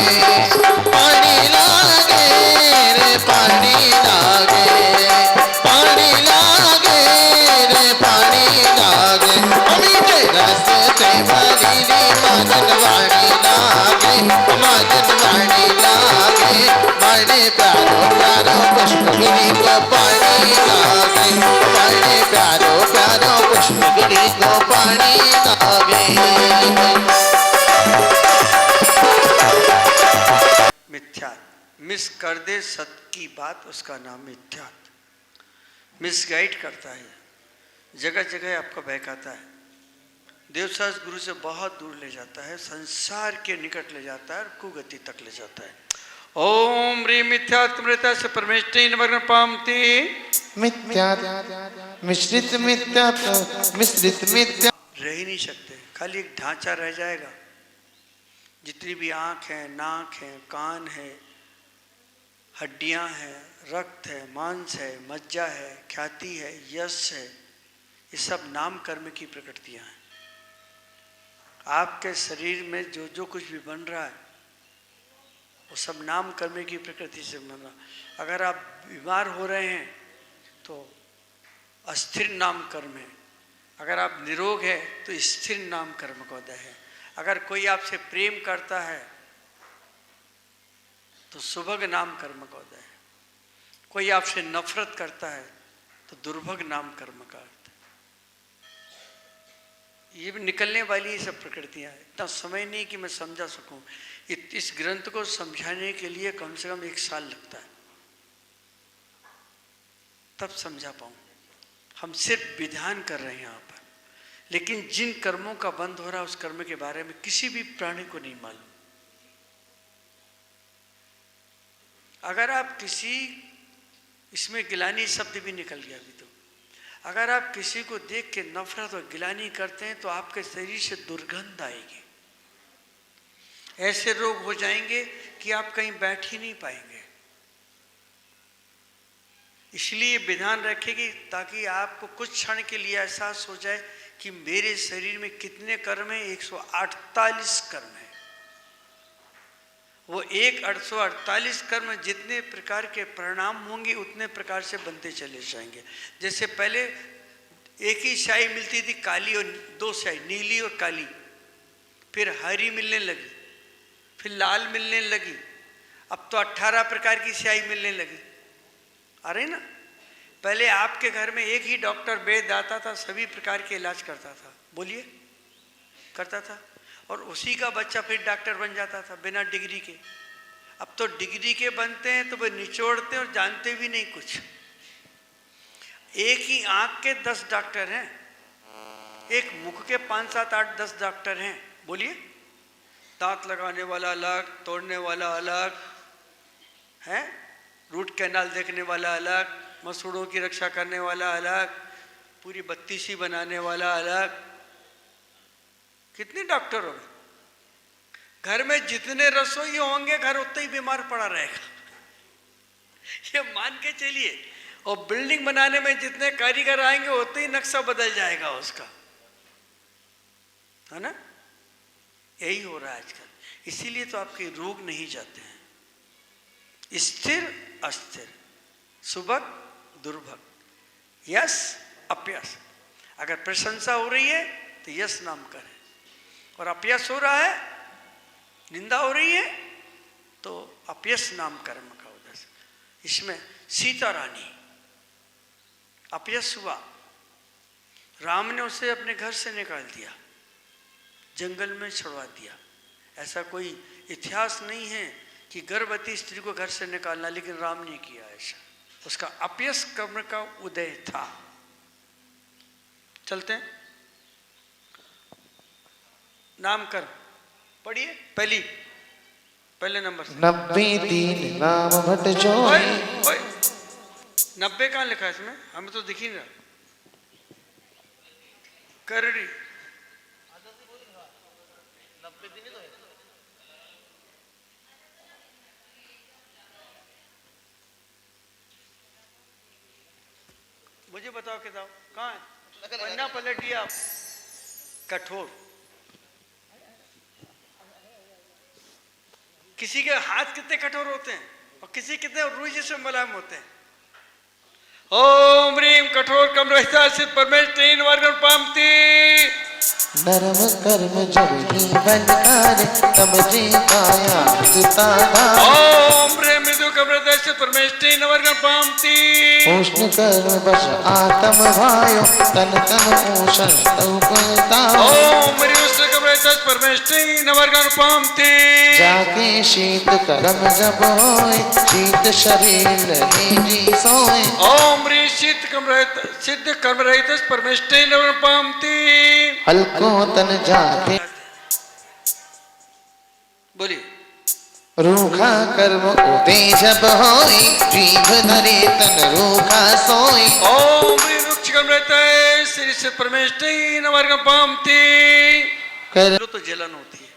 S3: पानी लागे रे पानी लागे, पानी लागे रे पानी लागे, मीठे रास्ते भरी रे मादन वाणी लागे, मादन वाणी लागे, हमारे प्यारो पुष्प गिरी को पानी लागे, हमारे प्यारो पुष्प गिरी को पानी लागे।
S2: मिथ्या मिस कर दे सत्य की बात, उसका नाम मिथ्या। मिसगाइड करता है, जगह जगह आपको बहकाता है, देवशास्त्र गुरु से बहुत दूर ले जाता है, संसार के निकट ले जाता है और कुगति तक ले जाता है। ओम ह्रीं मिथ्यात्मृता से परमेष्टि नमग्न पामति।
S3: मिथ्या मिश्रित मिथ्या मिश्रित मिथ्या
S2: रह ही नहीं सकते, खाली एक ढांचा रह जाएगा। जितनी भी आँख है, नाक है, कान है, हड्डियां हैं, रक्त है, मांस है, मज्जा है, ख्याति है, यश है, ये सब नाम कर्म की प्रकृतियां हैं। आपके शरीर में जो जो कुछ भी बन रहा है वो सब नाम कर्म की प्रकृति से बन रहा। अगर आप बीमार हो रहे हैं तो अस्थिर नाम कर्म है, अगर आप निरोग है तो स्थिर नाम कर्म का उदय है। अगर कोई आपसे प्रेम करता है तो सुभग नाम कर्म का उदय है, कोई आपसे नफरत करता है तो दुर्भग नाम कर्म का अर्थ है। ये भी निकलने वाली ये सब प्रकृतियां हैं। इतना समय नहीं कि मैं समझा सकूं। इस ग्रंथ को समझाने के लिए कम से कम 1 साल लगता है, तब समझा पाऊं। हम सिर्फ विधान कर रहे हैं यहाँ पर, लेकिन जिन कर्मों का बंध हो रहा है उस कर्म के बारे में किसी भी प्राणी को नहीं मालूम। अगर आप किसी, इसमें गिलानी शब्द भी निकल गया अभी तो, अगर आप किसी को देख के नफरत और गिलानी करते हैं तो आपके शरीर से दुर्गंध आएगी, ऐसे रोग हो जाएंगे कि आप कहीं बैठ ही नहीं पाएंगे। इसलिए विधान रखेगी ताकि आपको कुछ क्षण के लिए एहसास हो जाए कि मेरे शरीर में कितने कर्म हैं। 148 कर्म है। वो 148 कर्म जितने प्रकार के परिणाम होंगे उतने प्रकार से बनते चले जाएंगे। जैसे पहले एक ही स्याही मिलती थी, काली और दो स्याही, नीली और काली, फिर हरी मिलने लगी, फिर लाल मिलने लगी, अब तो 18 प्रकार की स्याही मिलने लगी। अरे ना, पहले आपके घर में एक ही डॉक्टर वैद्य आता था, सभी प्रकार के इलाज करता था, बोलिए करता था, और उसी का बच्चा फिर डॉक्टर बन जाता था बिना डिग्री के। अब तो डिग्री के बनते हैं तो वे निचोड़ते हैं और जानते भी नहीं कुछ। एक ही आंख के 10 डॉक्टर हैं, एक मुख के 5, 7, 8, 10 डॉक्टर हैं, बोलिए। दांत लगाने वाला अलग, तोड़ने वाला अलग है, रूट कैनाल देखने वाला अलग, मसूड़ों की रक्षा करने वाला अलग, पूरी बत्तीसी बनाने वाला अलग। कितने डॉक्टर हो गए? घर में जितने रसोई होंगे घर उतना ही बीमार पड़ा रहेगा, ये मान के चलिए। और बिल्डिंग बनाने में जितने कारीगर आएंगे उतना ही नक्शा बदल जाएगा उसका, है ना? यही हो रहा है आजकल। इसीलिए तो आपके रोग नहीं जाते हैं। स्थिर अस्थिर, सुभग दुर्भग, यश अपयश। अगर प्रशंसा हो रही है तो यश नाम करें, और अपयश हो रहा है, निंदा हो रही है, तो अपयश नाम कर्म का उद्देश्य। इसमें सीता रानी, अपयश हुआ, राम ने उसे अपने घर से निकाल दिया, जंगल में छुड़वा दिया। ऐसा कोई इतिहास नहीं है कि गर्भवती स्त्री को घर से निकालना, लेकिन राम ने किया ऐसा। उसका अपयश कर्म का उदय था। चलते हैं, नाम कर्म पढ़िए। पहले नंबर से
S3: 93 नाम भट जो।
S2: 90 कहाँ लिखा है इसमें? हमें तो दिख ही नहीं रहा। करड़ी मुझे बताओ किताब कहाँ है? पन्ना पलट दिया। कठोर, किसी के हाथ कितने कठोर होते हैं और किसी कितने रुई जैसे मुलायम होते हैं। ओम ह्रीम कठोर कम रहता सिद्ध परमेश तीन वर्ग पामती।
S3: नरम कर्म जब ही बनकार तब जी काया सुताधा।
S2: ओम ह्रीम मृदु कम रहता सिद्ध परमेश तीन वर्ग पामती।
S3: उष्ण कर्म बस आत्म भायो तन पोषण तौपता।
S2: ओम ह्रीम उष्ण कम रहता सिद्ध परमेश तीन वर्ग पामती।
S3: जाके शीत कर्म जब होए शीत शरीर जी सोए।
S2: ओम ह्रीम शीत कम रहता सिद्ध कर्म रहता परमेश तीन वर्ग पामती।
S3: हल्को तन जाके
S2: बोलिए।
S3: रूखा कर्म उदय जब होए जीभ धरे तन रूखा सोए।
S2: ओम वृक्ष कर्म रहता है श्री से परमेश तीन वर्ग पामती।
S3: कर
S2: तो जलन होती है।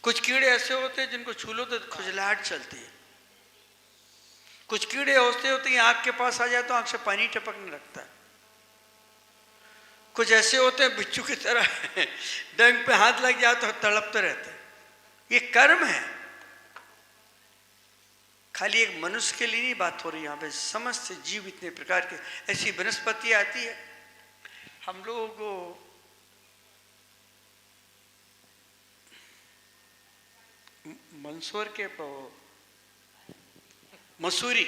S2: कुछ कीड़े ऐसे होते हैं जिनको छू लो तो खुजलाहट चलती है। कुछ कीड़े ऐसे होते हैं आंख के पास आ जाए तो आंख से पानी टपकने लगता है। कुछ ऐसे होते हैं बिच्छू की तरह डंक पे हाथ लग जाए तो तड़पते रहते हैं। ये कर्म है। खाली एक मनुष्य के लिए नहीं बात हो रही, यहाँ पे समस्त जीव इतने प्रकार के। ऐसी वनस्पति आती है, हम लोगों को मंदसौर के मसूरी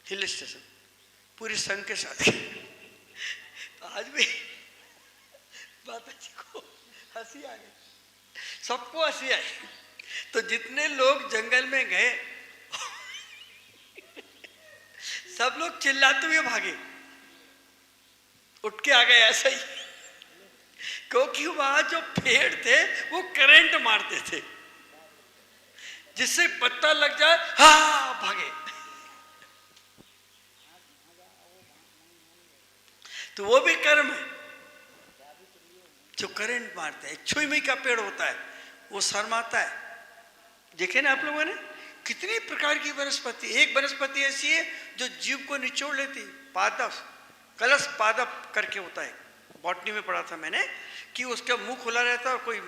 S2: हिल स्टेशन पूरी संघ के साथ तो आज भी माता जी को हंसी आ गई, सबको हंसी आई। तो जितने लोग जंगल में गए सब लोग चिल्लाते हुए भागे। उठ के आ गए ऐसा ही, क्योंकि वहां जो पेड़ थे वो करंट मारते थे, जिससे पत्ता लग जाए हाँ भागे। तो वो भी कर्म है जो करंट मारते हैं। छुई का पेड़ होता है, वो शर्माता है। देखे ना आप लोगों ने कितनी प्रकार की वनस्पति, एक वनस्पति ऐसी है जो जीव को निचोड़ लेती, पादप, कलश पादप करके होता है, बॉटनी में पढ़ा था मैंने कि उसका मुंह खुला रहता है और कोई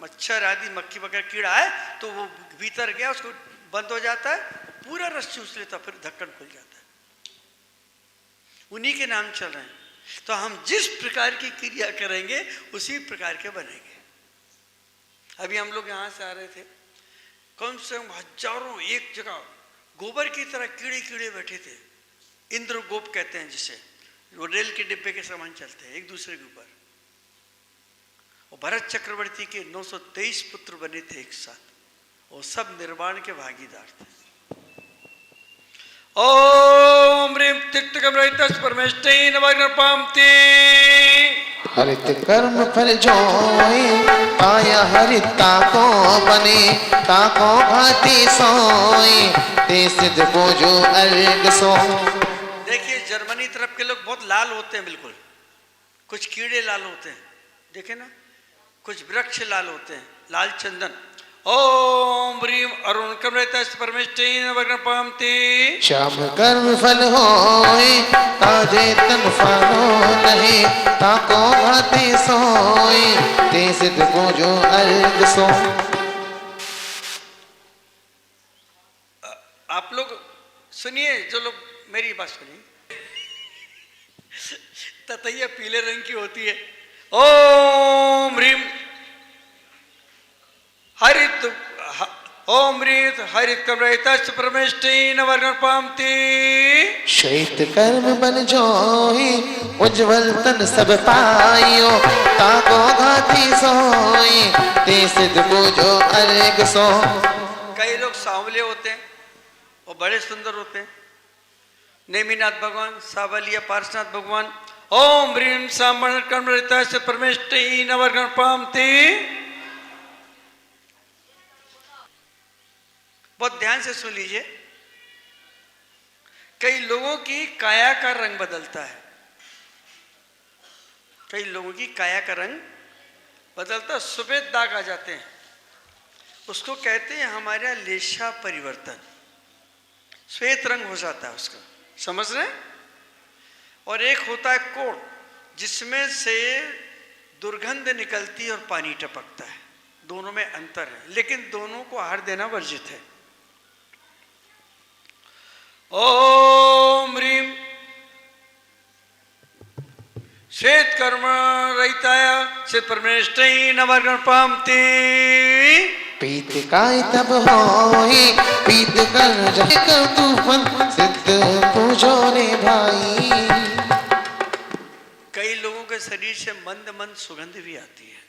S2: मच्छर आदि मक्खी वगैरह कीड़ा है तो वो भीतर गया, उसको बंद हो जाता है, पूरा रस चूस लेता, फिर ढक्कन खुल जाता है। उन्हीं के नाम चल रहे हैं। तो हम जिस प्रकार की क्रिया करेंगे उसी प्रकार के बनेंगे। अभी हम लोग यहाँ से आ रहे थे, कम से कम हजारों एक जगह गोबर की तरह कीड़े कीड़े बैठे थे, इंद्र गोप कहते हैं जिसे, वो रेल के डिब्बे के समान चलते हैं एक दूसरे के ऊपर। और भरत चक्रवर्ती के 923 पुत्र बने थे एक साथ, और सब निर्वाण के भागीदार थे। ओम ह्रीं तिक्तकमरहितस् परमेष्टै नवग्नपाम्ति।
S3: हरित कर्म फल जोए पाया हरिता को बने, ताको भांति सोए ते सिद्ध बोझो अर्ग सो।
S2: देखिए जर्मनी तरफ के लोग बहुत लाल होते हैं, बिल्कुल कुछ कीड़े लाल होते हैं, देखे ना, कुछ वृक्ष लाल होते हैं, लाल चंदन। ओम ह्रीं अरुण कमरहितस् परमेष्टै नवग्नपाम्ति।
S3: श्याम कर्म फल होए ताजे तन फालो नहीं, ताको भांति सोए ते सिद्ध बोझो अर्ग सो।
S2: आप लोग सुनिए, जो लोग मेरी बात सुनिए, ततैया पीले रंग की होती है। ओम ह्रीं हरित, ओम ह्रीं हरित कमरहितस् परमेष्टै नवग्नपाम्ति।
S3: श्वेत कर्म बन जोई उज्जवल तन सब पाइयो, ताको घाती सोई ते सिद्ध बोझो अर्ग सो।
S2: कई लोग सांवले होते हैं और बड़े सुंदर होते हैं, नेमिनाथ भगवान, सावलिया पार्श्वनाथ भगवान। ओम ह्रीं सामण कमरहितस् परमेष्टै नवग्नपाम्ति। बहुत ध्यान से सुन लीजिए, कई लोगों की काया का रंग बदलता है, कई लोगों की काया का रंग बदलता, सफेद दाग आ जाते हैं, उसको कहते हैं हमारे यहाँ लेशा परिवर्तन, श्वेत रंग हो जाता है उसका, समझ रहे हैं। और एक होता है कोढ़, जिसमें से दुर्गंध निकलती है और पानी टपकता है, दोनों में अंतर है, लेकिन दोनों को आहार देना वर्जित है। ओम ह्रीं श्वेत कर्म रहिताय सिद्ध परमेष्टै नवग्नपाम्ति।
S3: पीत काय तब होए पीत कर जाए कर तूफान, सिद्ध बोझो ने भाई।
S2: कई लोगों के शरीर से मंद मंद सुगंध भी आती है।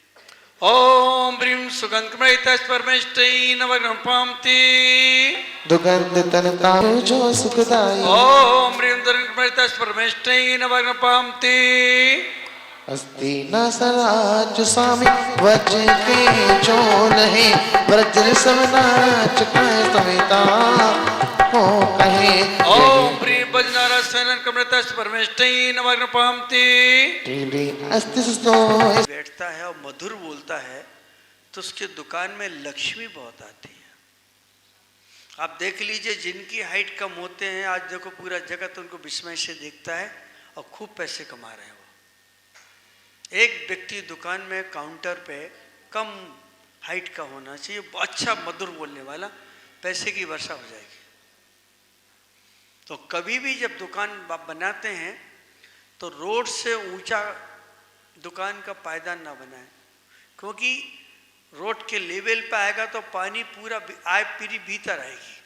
S2: ओम ह्रीं सुगंध कमरहितस् परमेष्टै नवग्नपाम्ति।
S3: दुर्गंध तन का जो सुखदाई।
S2: ओम ह्रीं दुर्गंध कमरहितस् परमेष्टै नवग्नपाम्ति।
S3: अस्ति न सराज स्वामी वज्र के जो नहीं, वज्र सब नाच कहे समेता हो कहे।
S2: ओम ह्रीं वज्रनारायण सेनन कमरहितस् परमेष्टै नवग्नपाम्ति।
S3: अस्ति सुस्तो
S2: बैठता है और मधुर बोलता है तो उसके दुकान में लक्ष्मी बहुत आती है। आप देख लीजिए, जिनकी हाइट कम होते हैं, आज देखो पूरा जगत उनको विस्मय से देखता है और खूब पैसे कमा रहे हैं वो। एक व्यक्ति दुकान में काउंटर पे कम हाइट का होना चाहिए, अच्छा मधुर बोलने वाला, पैसे की वर्षा हो जाएगी। तो कभी भी जब दुकान बनाते हैं तो रोड से ऊंचा दुकान का पायदान ना बनाए, क्योंकि रोड के लेवल पे आएगा तो पानी पूरा आय पीरी भीतर आएगी।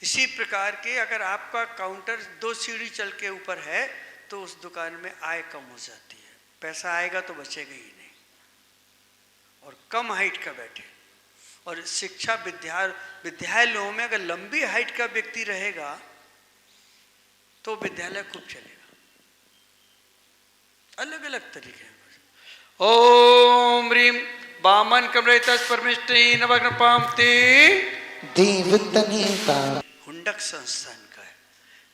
S2: इसी प्रकार के अगर आपका काउंटर 2 सीढ़ी चल के ऊपर है तो उस दुकान में आय कम हो जाती है, पैसा आएगा तो बचेगा ही नहीं। और कम हाइट का बैठे, और शिक्षा विद्यालयों में अगर लंबी हाइट का व्यक्ति रहेगा तो विद्यालय खूब चलेगा। अलग अलग तरीके हैं। ओम ह्रीम बामन कमरेतस परमेष्टि नवग्न पामते
S3: देवतने का
S2: हुंडक संस्थान का है।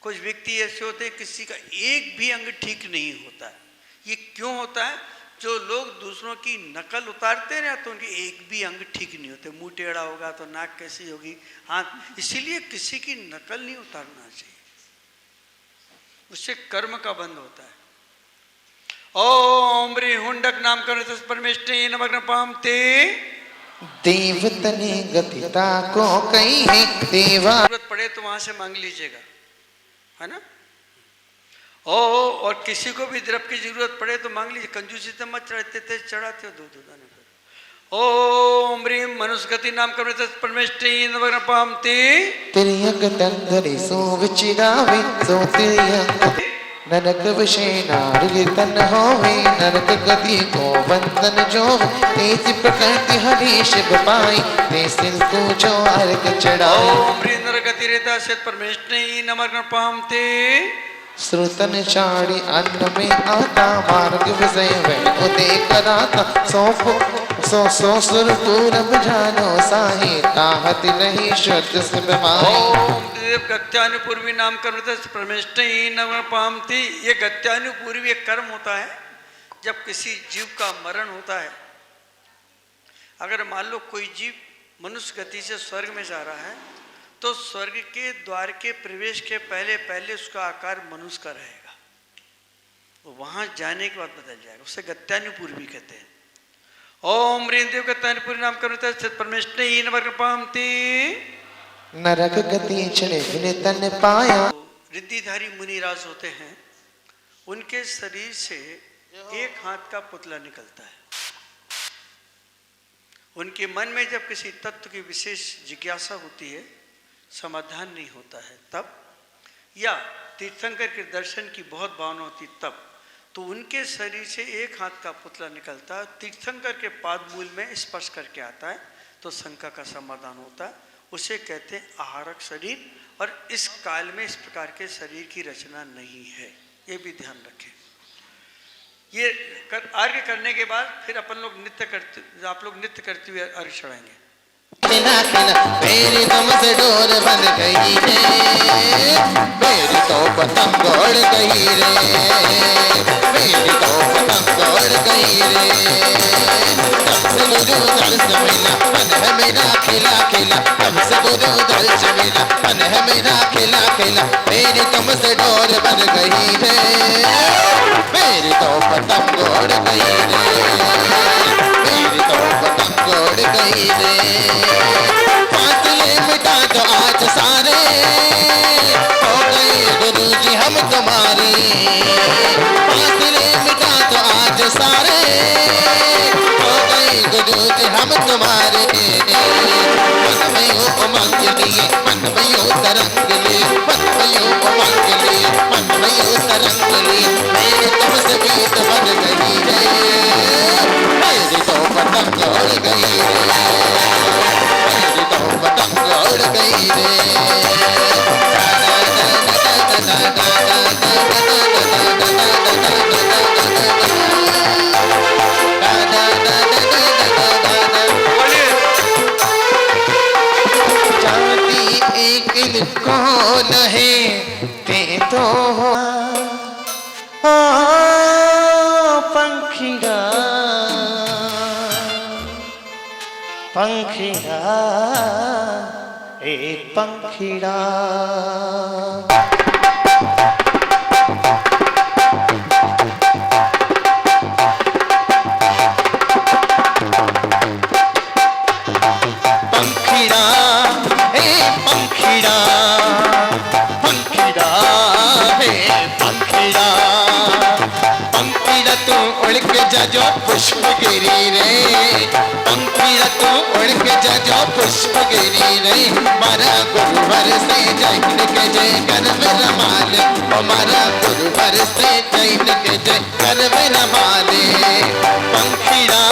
S2: कुछ व्यक्ति ऐसे होते हैं किसी का एक भी अंग ठीक नहीं होता है। ये क्यों होता है? जो लोग दूसरों की नकल उतारते हैं ना तो उनके एक भी अंग ठीक नहीं होते। मुंह टेढ़ा होगा तो नाक कैसी होगी, हाथ। इसीलिए किसी की नकल नहीं उतारना चाहिए, उससे कर्म का बंध होता है। ओम ह्रीं हुंडक नाम करो परमेष्टि नवग्न पामते
S3: देवतने गतिता को कही है देवा।
S2: जरूरत पड़े तो वहां से मांग लीजिएगा, है ना। और किसी को भी द्रव्य की जरूरत पड़े तो मांग लीजिए। कंजूसी तो मत चढ़ाते थे, चढ़ाते हो दूध दाने पर। ओम ह्रीं मनुष्यगति नाम करो परमेष्टि नवग्न पामते
S3: तिर्यक तंधरे सो विचिरावे सो तिर्यक नरक विषय नारली तन होवे नरक गति को बंधन जो तेज प्रकृति हरि शिव पाई ते सिर को जो अर्घ चढ़ाए।
S2: ओम ह्रीं नरगति रेता से परमेष्टि नवग्न पामते
S3: श्रुतन चाड़ी अन्न में आता मार्ग विषय वह उदय कराता सो सुर पूरब जानो साहे ताहत नहीं शुद्ध सिव माही।
S2: ओम देव गत्यानुपूर्वी नाम कर्म परमेष्टि नवग्न पामते। ये गत्यानुपूर्वी एक कर्म होता है जब किसी जीव का मरण होता है। अगर मान लो कोई जीव मनुष्य गति से स्वर्ग में जा रहा है तो स्वर्ग के द्वार के प्रवेश के पहले पहले उसका आकार मनुष्य का रहेगा, वो वहां जाने के बाद बदल जाएगा। उसे गत्यानुपूर्वी कहते हैं। ओम ह्रीं देव गत्यानुपूर्वी नाम करो परमेष्टि नवग्न पामते
S3: नरक गति चढ़े बिन तन पाया।
S2: रिद्धिधारी मुनिराज होते हैं, उनके शरीर से एक हाथ का पुतला निकलता है। उनके मन में जब किसी तत्व की विशेष जिज्ञासा होती है, समाधान नहीं होता है तब, या तीर्थंकर के दर्शन की बहुत भावना होती तब, तो उनके शरीर से एक हाथ का पुतला निकलता है, तीर्थंकर के पाद मूल में स्पर्श करके आता है तो शंका का समाधान होता है। उसे कहते हैं आहारक शरीर। और इस काल में इस प्रकार के शरीर की रचना नहीं है, ये भी ध्यान रखें। ये अर्घ्य करने के बाद फिर अपन लोग नृत्य करते, आप लोग नृत्य करते हुए अर्घ्य चढ़ाएंगे।
S3: मेरी दम से डोर बन गई रे, मेरी तो पतंग उड़ गई रे, मेरी तो पतंग उड़ गई रे। तब से गुरु दर्श मिला मन है मेरा खिला खिला, तब से गुरु दर्श मिला मन है मेरा खिला खिला। मेरी दम से डोर बन गई रे, मेरी तो पतंग उड़ गई रे, मेरी तो पतंग उड़ गई रे। फासले मिटा दो आज सारे, हो गए गुरु जी हम तुम्हारे। फासले मिटा दो आज सारे, हो गए गुरु जी हम तुम्हारे। मन में हो उमंग लिए, मन में हो तरंग लिए, मन में हो उमंग लिए, मन में हो तरंग लिए। मेरे तुमसे बीत बन गई है, मेरी तो पतंग उड़ गई है, मेरी तो पतंग उड़ गई रे। जाती एक कौन है ते तो हो पंखिड़ा पंखिड़ा एक पंखिड़ा। पंखिड़ा ए पंखिड़ा, पंखिड़ा है पंखिड़ा। पंखिड़ा तू उड़ के जा जो पुष्प गिरी रे, पंखिड़ा तू उड़ के जा जो पुष्प गिरी रे। मारा गुरुवर से जैन के जय कर मेरा माल, हमारा गुरुवर से जैन के जय कर मेरा माले। पंखिड़ा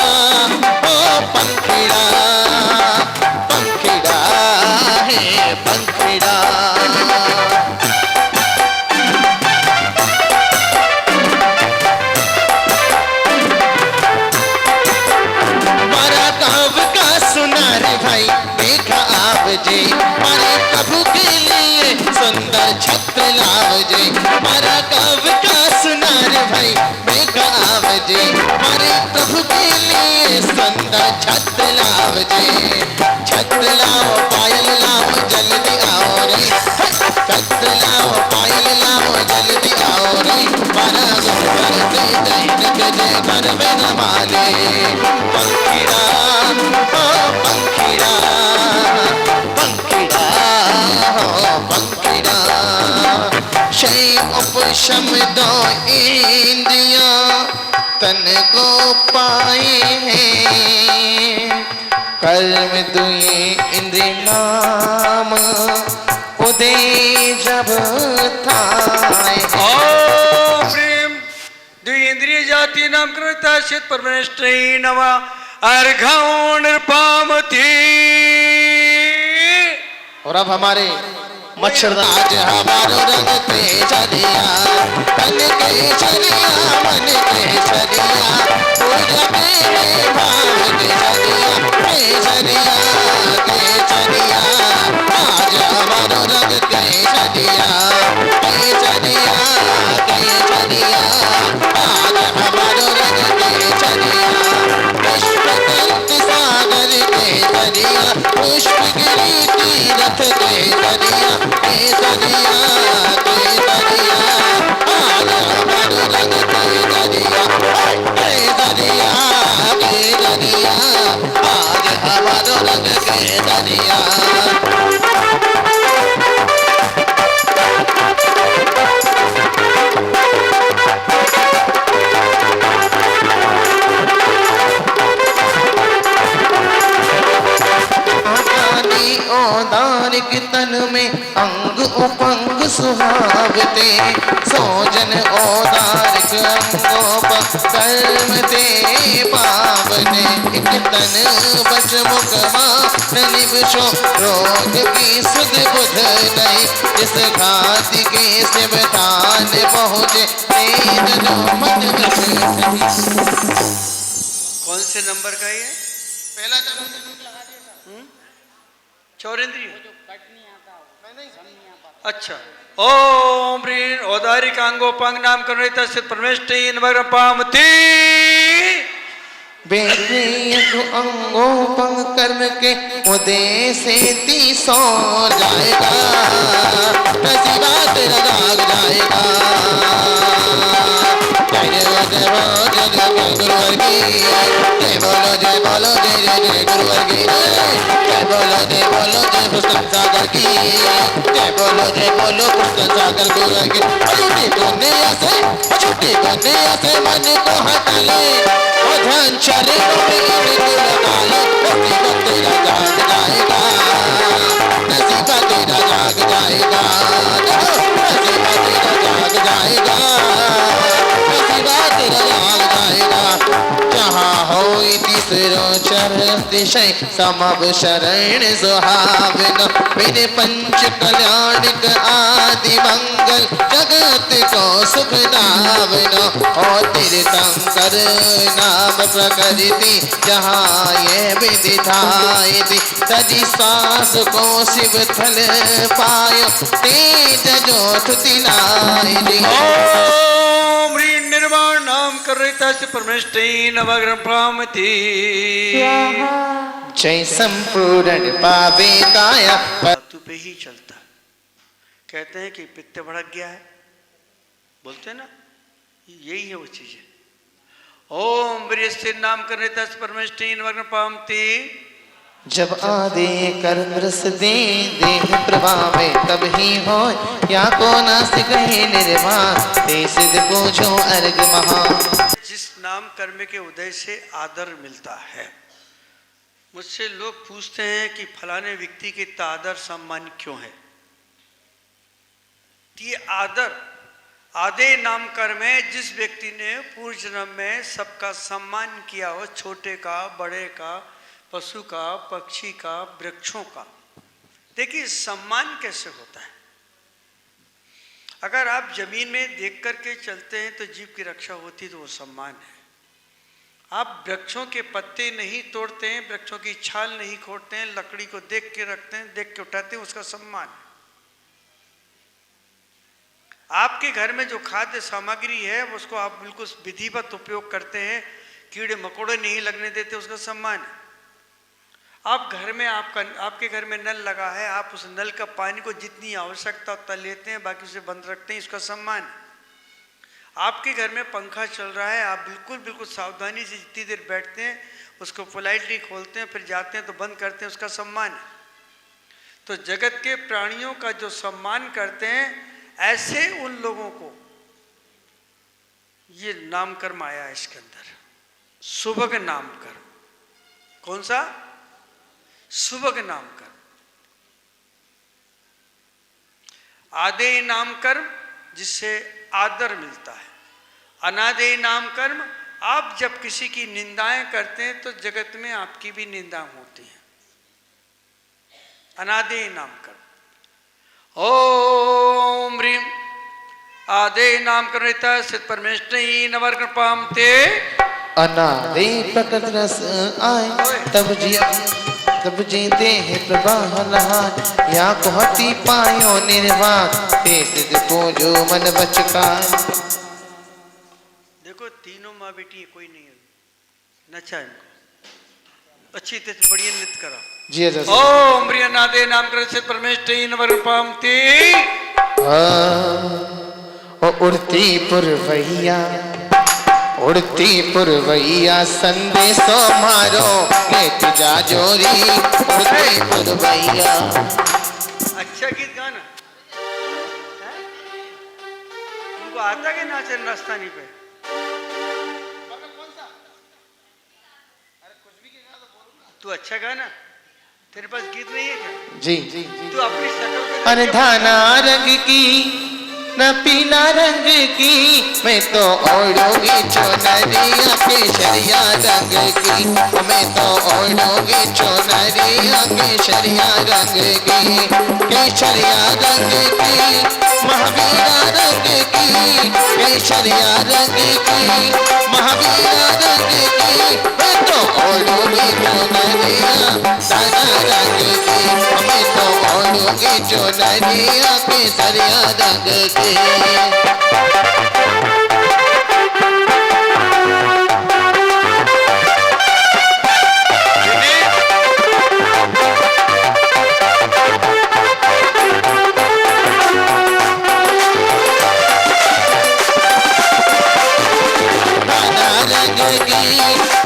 S3: ओ पंखिड़ा, पंखिड़ा है पंखिड़ा। देखा आप जी मारे प्रभु के लिए सुंदर छत्र लाव जी मारा कब का सुनार भाई देखा आप जी मारे प्रभु के लिए सुंदर छत्र लाव जी छत्र लाओ पायल लाओ जल्दी आओ रे छत्र लाओ पायल लाओ जल्दी आओ रे मारा घर से जय घर में न माले पंखीड़ा ओ पंखीड़ा पंखीड़ा हो पंखीड़ा शय उपशम दो इंद्रिया तन को पाए हैं कर्म दुए इंद्रिय नाम उदय जब थाए
S2: प्रेम द्विंद्रिय जाति नाम करता शित परमेष्ठ नवा अर्घाओ नृपामती।
S3: और अब हमारे मच्छरदाज हमारो रंग के चलिया तन के चलिया मन के चलिया पूजा के भाव के चलिया के चलिया आज हमारो रंग के चलिया के चलिया आज हमारो रंग के चलिया पुष्प सागर के चलिया पुष्प गिरी तीरथ के चलिया तन में अंग उपंग सुहावते सोजन ओदारिक अंगों पर कर्म दे पावने एक तन बच मुख मात्र निवशो रोग की सुध बुध नहीं जिस घाति के शिवधान पहुँचे तेज जो मन
S2: कौन से नंबर का ये
S3: पहला
S2: चौरेंद्रिय अच्छा ओम ह्रीं औदारिक अंगोपांग नाम करो तस्य परमेष्टि नमः पामति
S3: अंगोपंग कर्म के उदय से 30 जाएगा नसीबा तेरा दाग जाएगा गुरुवर की जय बोलो जय बोलो जय जय जय गुरुवर की जय बोलो जय पुस्तक सागर की जय बोलो पुस्तक सागर गुरुवर की छुट्टी करने से मन को हटा ले ध्यान चले लगा लो नसीबा तेरा जाग जाएगा नसीबा तेरा जाग जाएगा नसीबा तेरा जाग जाएगा नसीबा तेरा जाग जाएगा जहाँ हो तीसरो चरण दिशय समव शरण सुहावन मेरे पंच कल्याणिक आदि मंगल जगत को सुख दावन और तीर्थंकर नाम प्रकृति जहाँ ये विदिधाई दी तजी सास को शिव थल पायो तेज जो दिलाई दी
S2: ओम ह्रीं निर्वाण नाम करता से परमेष्टि नवग्रह प्रामति
S3: जय संपूर्ण पावे काया
S2: धातु पे ही चलता कहते हैं कि पित्त भड़क गया है बोलते हैं ना यही है वो चीज है ओम वीर नाम करने तस् परमेष्टि नवग्रह पामति
S3: जब आदि कर्म रस दे देह प्रभाव तब ही हो या को नासिक ही निर्वाण ते सिद्ध पूछो अर्घ महा
S2: जिस नाम कर्म के उदय से आदर मिलता है। मुझसे लोग पूछते हैं कि फलाने व्यक्ति के इतना आदर सम्मान क्यों है। ये आदर आदे नाम कर्म है जिस व्यक्ति ने पूर्व जन्म में सबका सम्मान किया हो, छोटे का बड़े का पशु का पक्षी का वृक्षों का। देखिए सम्मान कैसे होता है। अगर आप जमीन में देख करके चलते हैं तो जीव की रक्षा होती तो वो सम्मान है। आप वृक्षों के पत्ते नहीं तोड़ते हैं, वृक्षों की छाल नहीं खोदते हैं, लकड़ी को देख के रखते हैं, देख के उठाते हैं, उसका सम्मान। आपके घर में जो खाद्य सामग्री है उसको आप बिल्कुल विधिवत उपयोग करते हैं, कीड़े मकोड़े नहीं लगने देते, उसका सम्मान है। आप घर में आपके घर में नल लगा है, आप उस नल का पानी को जितनी आवश्यकता उतना लेते हैं, बाकी उसे बंद रखते हैं, इसका सम्मान है। आपके घर में पंखा चल रहा है, आप बिल्कुल सावधानी से जितनी देर बैठते हैं उसको पोलाइटली खोलते हैं, फिर जाते हैं तो बंद करते हैं, उसका सम्मान है। तो जगत के प्राणियों का जो सम्मान करते हैं, ऐसे उन लोगों को ये नामकर्म आया है इसके अंदर, सुभग नामकर्म। कौन सा? सुभग नामकर्म। आदेय नामकर्म जिससे आदर मिलता है, अनादेय नामकर्म आप जब किसी की निंदाएं करते हैं तो जगत में आपकी भी निंदा होती है। अनादेय नामकर्म। ओम ह्रीम आदेय नामकर्म सिद्ध परमेष्टि नवर कृपाम ते।
S3: अनादेय प्रकट रस आए तब जीते हैं प्रवाह नहाय, या कोहती पायो निर्वाण ते सिद्ध पूजो मन बचकाय।
S2: देखो तीनों माँ बेटी कोई नहीं है, नचा इनको अच्छी तरह बढ़िया नृत्य करा
S3: जी।
S2: ओम प्रियनादे नाम कर से परमेष्टि नवरूपम ते।
S3: उड़ती पुरवैया संदेशो मारो लेत जा जोरी। उड़ती पुरवैया।
S2: अच्छा गीत गाना उनको आता कि नाचे राजस्थानी पे? तू अच्छा गाना, तेरे पास गीत नहीं है क्या?
S3: जी।
S2: तू अपनी शक्ल पे
S3: अनधाना रंग की न पीला रंग की, मैं तो ओढ़ूंगी चुनरिया केसरिया रंग की। मैं तो ओढ़ूंगी चुनरिया केसरिया रंग की। केसरिया रंग की महावीरा रंग की। केसरिया रंग की महावीरा रंग की। मैं तो ओढ़ूंगी चुनरिया दाना रंग की। मैं तो ओढ़ूंगी चुनरिया केसरिया रंग की।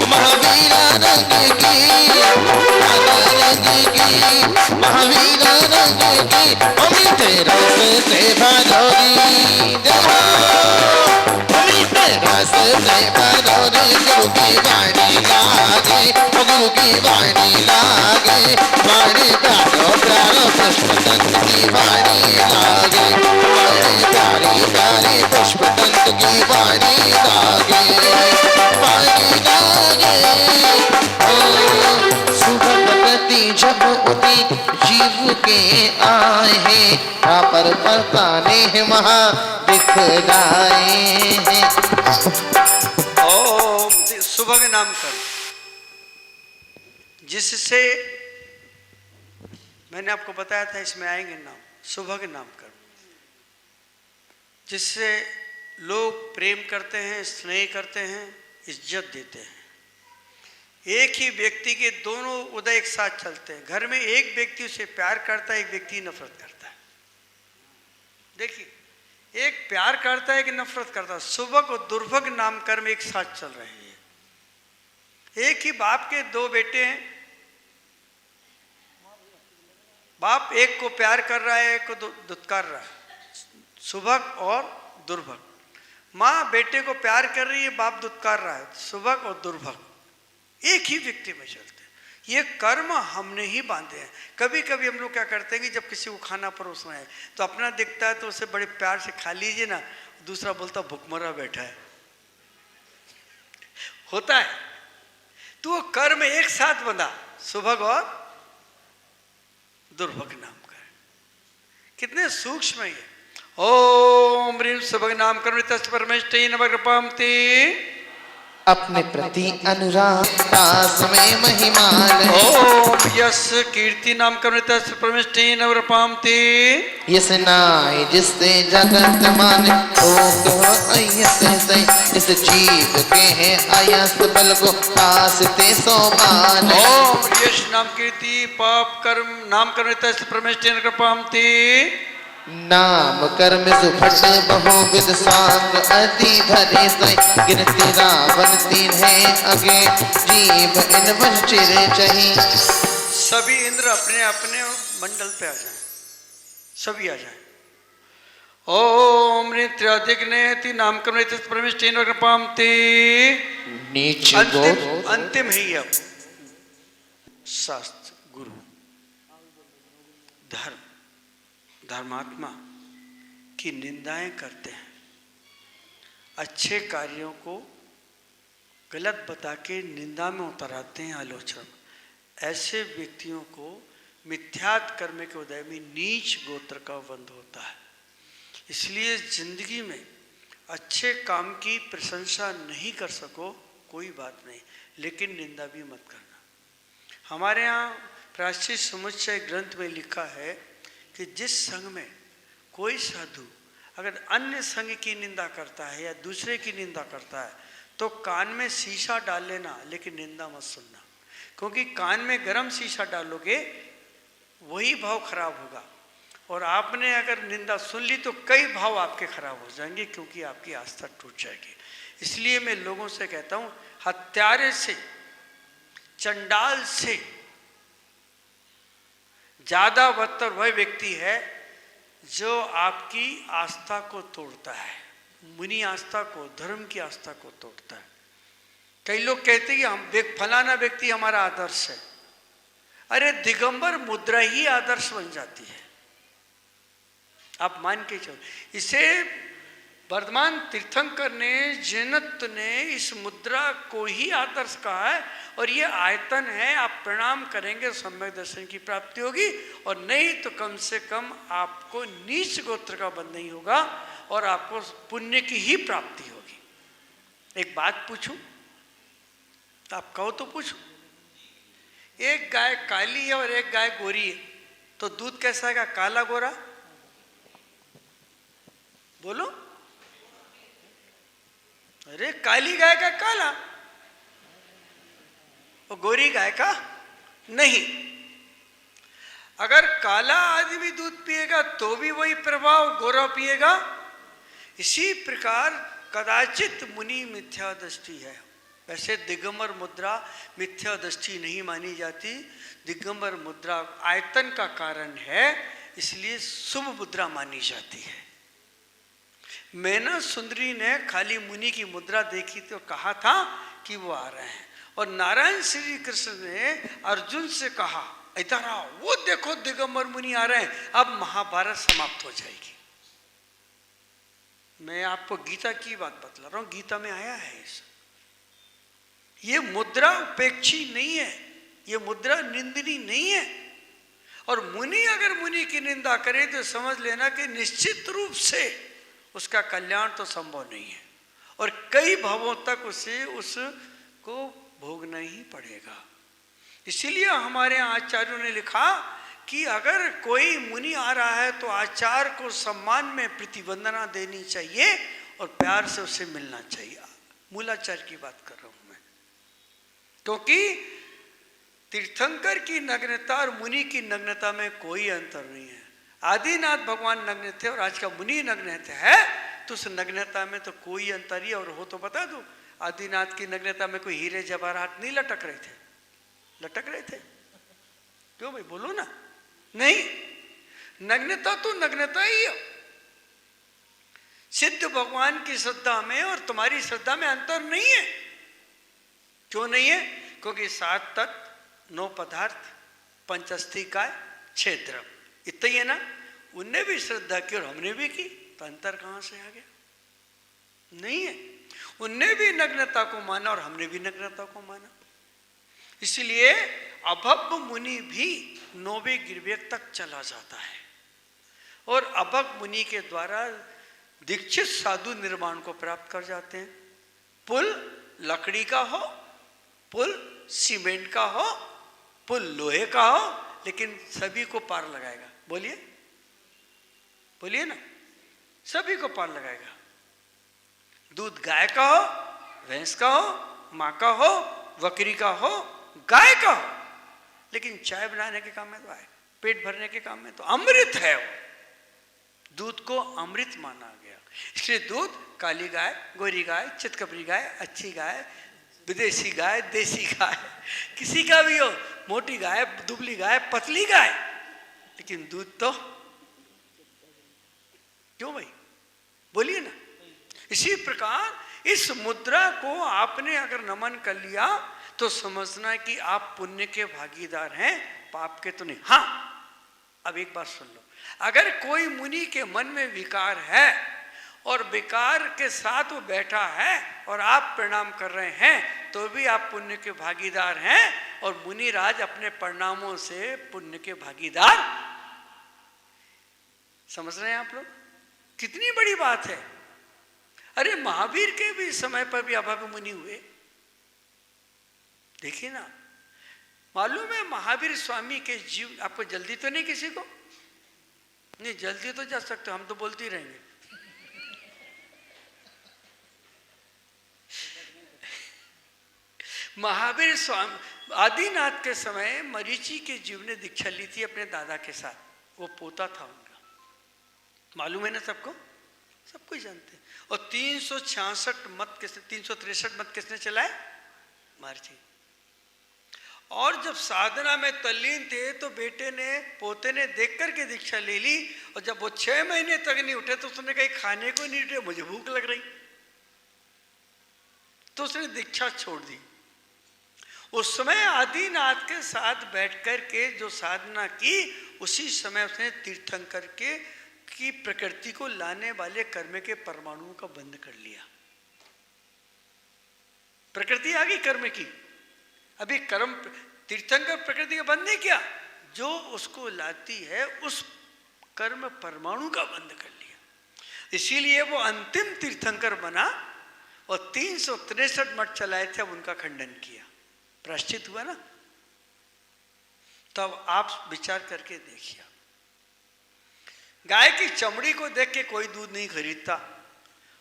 S3: महावीरा रंग की महावीरा रंग की। अमित रस से भरोरी रस से भरोरी। गुरु की वाणी लागे गुरु की वाणी लागे। वाणी प्यारो प्यारो पुष्पदंत की वाणी लागे। वाणी प्यारी प्यारी पुष्पदंत की वाणी लागे। वाणी लागे सुभगति जब उठी जीव के आए हैं। पर परताने महा दिखलाए हैं।
S2: ओम सुभग नाम कर, जिससे मैंने आपको बताया था इसमें आएंगे नाम, सुभग नाम कर, जिससे लोग प्रेम करते हैं, स्नेह करते हैं, इज्जत देते हैं। एक ही व्यक्ति के दोनों उदय एक साथ चलते हैं। घर में एक व्यक्ति उसे प्यार करता है, एक व्यक्ति नफरत करता है। देखिए, एक प्यार करता है कि नफरत करता है। सुभग और दुर्भग नाम कर्म एक साथ चल रहे हैं। एक ही बाप के दो बेटे हैं, बाप एक को प्यार कर रहा है, एक को दुत्कार रहा है, सुभग और दुर्भग। माँ बेटे को प्यार कर रही है, बाप दुत्कार रहा है, सुभग और दुर्भग एक ही व्यक्ति में चलते हैं। ये कर्म हमने ही बांधे हैं। कभी कभी हम लोग क्या करते हैं कि जब किसी को खाना परोसना है तो अपना दिखता है तो उसे बड़े प्यार से खा लीजिए ना, दूसरा बोलता भुखमरा बैठा है, होता है। तो वो कर्म एक साथ बंधा, सुभग और दुर्भग नाम का। कितने सूक्ष्म है। ओम ह्रीं सुभग नाम कर्म तस् परमेष्टि नव कृपाम ते।
S3: अपने प्रति अनुराग दास में महिमान
S2: ओम यस कीर्ति नाम कमृत प्रविष्टि नवरपामते
S3: यस नाय जिससे जगत मान हो इस जीव के है आयस बल को आसते सोमान
S2: ओम यश नाम कीर्ति पाप कर्म नाम कमृत प्रविष्टि नवरपामते
S3: नाम कर्म सुफट बहुविध सांग अति धरे सै गिनती रावण तीन है अगे जीव इन वश चिरे चही।
S2: सभी इंद्र अपने अपने मंडल पे आ जाएं, सभी आ जाएं। ओम नित्याधिग्नेति नाम कमृत प्रविष्टि नवरपामते
S3: नीच
S2: अंतिम ही अब शास्त्र गुरु धर्म धर्मात्मा की निंदाएं करते हैं, अच्छे कार्यों को गलत बता के निंदा में उतराते हैं आलोचना। ऐसे व्यक्तियों को मिथ्यात कर्म के उदय में नीच गोत्र का वंद होता है। इसलिए जिंदगी में अच्छे काम की प्रशंसा नहीं कर सको कोई बात नहीं, लेकिन निंदा भी मत करना। हमारे यहाँ प्राचीन समुच्चय ग्रंथ में लिखा है कि जिस संघ में कोई साधु अगर अन्य संघ की निंदा करता है या दूसरे की निंदा करता है तो कान में शीशा डाल लेना, लेकिन निंदा मत सुनना, क्योंकि कान में गर्म शीशा डालोगे वही भाव खराब होगा, और आपने अगर निंदा सुन ली तो कई भाव आपके खराब हो जाएंगे, क्योंकि आपकी आस्था टूट जाएगी। इसलिए मैं लोगों से कहता हूँ, हत्यारे से, चंडाल से ज्यादा बदतर वह व्यक्ति है जो आपकी आस्था को तोड़ता है, मुनि आस्था को, धर्म की आस्था को तोड़ता है। कई लोग कहते हैं कि हम फलाना व्यक्ति हमारा आदर्श है। अरे दिगंबर मुद्रा ही आदर्श बन जाती है, आप मान के चलो। इसे वर्धमान तीर्थंकर ने, जैनत्व ने इस मुद्रा को ही आदर्श कहा है, और ये आयतन है, आप प्रणाम करेंगे सम्यक दर्शन की प्राप्ति होगी, और नहीं तो कम से कम आपको नीच गोत्र का बंध नहीं होगा और आपको पुण्य की ही प्राप्ति होगी। एक बात पूछूं, आप कहो तो पूछो, एक गाय काली है और एक गाय गोरी है, तो दूध कैसा आएगा, काला गोरा? बोलो। अरे काली गाय का काला और गोरी गाय का नहीं। अगर काला आदमी दूध पिएगा तो भी वही प्रभाव गोरा पिएगा। इसी प्रकार कदाचित मुनि मिथ्या दृष्टि है। वैसे दिगंबर मुद्रा मिथ्या दृष्टि नहीं मानी जाती, दिगंबर मुद्रा आयतन का कारण है, इसलिए शुभ मुद्रा मानी जाती है। मैना सुंदरी ने खाली मुनि की मुद्रा देखी तो कहा था कि वो आ रहे हैं, और नारायण श्री कृष्ण ने अर्जुन से कहा इधर आओ, वो देखो दिगंबर मुनि आ रहे हैं, अब महाभारत समाप्त हो जाएगी। मैं आपको गीता की बात बतला रहा हूं, गीता में आया है ये मुद्रा उपेक्षी नहीं है, ये मुद्रा निंदनीय नहीं है। और मुनि अगर मुनि की निंदा करे तो समझ लेना कि निश्चित रूप से उसका कल्याण तो संभव नहीं है, और कई भावों तक उसे उसको भोगना ही पड़ेगा। इसीलिए हमारे आचार्यों ने लिखा कि अगर कोई मुनि आ रहा है तो आचार्य को सम्मान में प्रतिवंदना देनी चाहिए और प्यार से उससे मिलना चाहिए। मूलाचार्य की बात कर रहा हूं मैं, क्योंकि तीर्थंकर की नग्नता और मुनि की नग्नता में कोई अंतर नहीं है। आदिनाथ भगवान नग्न थे और आज का मुनि नग्न है, तो उस नग्नता में तो कोई अंतर ही। और हो तो बता दो, आदिनाथ की नग्नता में कोई हीरे जवाहरात नहीं लटक रहे थे? लटक रहे थे? क्यों भाई, बोलो ना। नहीं, नग्नता तो नग्नता ही है। सिद्ध भगवान की श्रद्धा में और तुम्हारी श्रद्धा में अंतर नहीं है। क्यों नहीं है? क्योंकि 7 तत्व, 9 पदार्थ, 5 अस्थिकाय, 6 द्रव्य, इतना ही है ना। उनने भी श्रद्धा की और हमने भी की, तो अंतर कहां से आ गया? नहीं है। उनने भी नग्नता को माना और हमने भी नग्नता को माना। इसलिए अभव्य मुनि भी 9वें गिरवेद तक चला जाता है, और अभव्य मुनि के द्वारा दीक्षित साधु निर्वाण को प्राप्त कर जाते हैं। पुल लकड़ी का हो, पुल सीमेंट का हो, पुल लोहे का हो, लेकिन सभी को पार लगाएगा। बोलिए बोलिए ना, सभी को पार लगाएगा। दूध गाय का हो, भैंस का हो, माँ का हो, बकरी का हो, गाय का हो, लेकिन चाय बनाने के काम में तो आए, पेट भरने के काम में तो अमृत है। वो दूध को अमृत माना गया, इसलिए दूध काली गाय, गोरी गाय, चितकबरी गाय, अच्छी गाय, विदेशी गाय, देसी गाय, किसी का भी हो, मोटी गाय, दुबली गाय, पतली गाय, लेकिन दूध तो क्यों भाई, बोलिए ना। इसी प्रकार इस मुद्रा को आपने अगर नमन कर लिया तो समझना कि आप पुण्य के भागीदार हैं, पाप के तो नहीं। हाँ, अब एक बात सुन लो, अगर कोई मुनि के मन में विकार है और विकार के साथ वो बैठा है और आप प्रणाम कर रहे हैं, तो भी आप पुण्य के भागीदार हैं, और मुनि राज अपने प्रणामों से पुण्य के भागीदार। समझ रहे हैं आप लोग, कितनी बड़ी बात है। अरे महावीर के भी समय पर भी अभावी मुनि हुए, देखिए ना। मालूम है महावीर स्वामी के जीव, आपको जल्दी तो नहीं किसी को? नहीं, जल्दी तो जा सकते हो, हम तो बोलते ही रहेंगे। महावीर स्वामी आदिनाथ के समय मरीचि के जीव ने दीक्षा ली थी अपने दादा के साथ, वो पोता था उनका, मालूम है ना सबको, सब कोई जानते हैं। और 366 मत किसने, 363 मत किसने चलाए? महर्षि। और जब साधना में तल्लीन थे तो बेटे ने, पोते ने देख करके दीक्षा ले ली, और जब वो 6 महीने तक नहीं उठे तो उसने कहा खाने को नहीं उठे, मुझे भूख लग रही, तो उसने दीक्षा छोड़ दी। उस समय आदिनाथ के साथ बैठकर के जो साधना की, उसी समय उसने तीर्थंकर के की प्रकृति को लाने वाले कर्म के परमाणुओं का बंद कर लिया। प्रकृति आ गई कर्म की, अभी कर्म तीर्थंकर प्रकृति का बंद नहीं किया, जो उसको लाती है उस कर्म परमाणु का बंद कर लिया। इसीलिए वो अंतिम तीर्थंकर बना और 363 मठ चलाए थे, उनका खंडन किया, प्रायश्चित हुआ ना। तब आप विचार करके देखिए, गाय की चमड़ी को देख के कोई दूध नहीं खरीदता,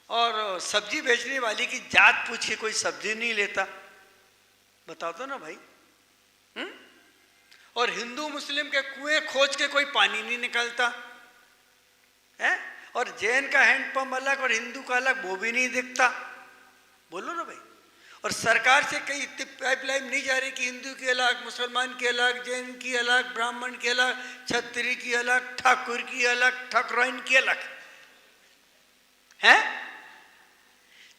S2: और सब्जी बेचने वाली की जात पूछ के कोई सब्जी नहीं लेता, बताओ तो ना भाई। और हिंदू मुस्लिम के कुएं खोज के कोई पानी नहीं निकलता है, और जैन का हैंडपंप अलग और हिंदू का अलग, वो भी नहीं दिखता, बोलो ना भाई। और सरकार से कई पाइपलाइन नहीं जा रही कि हिंदू की अलग, मुसलमान की अलग, जैन की अलग, ब्राह्मण की अलग, छत्री की अलग, ठाकुर की अलग, ठकुराइन की अलग है।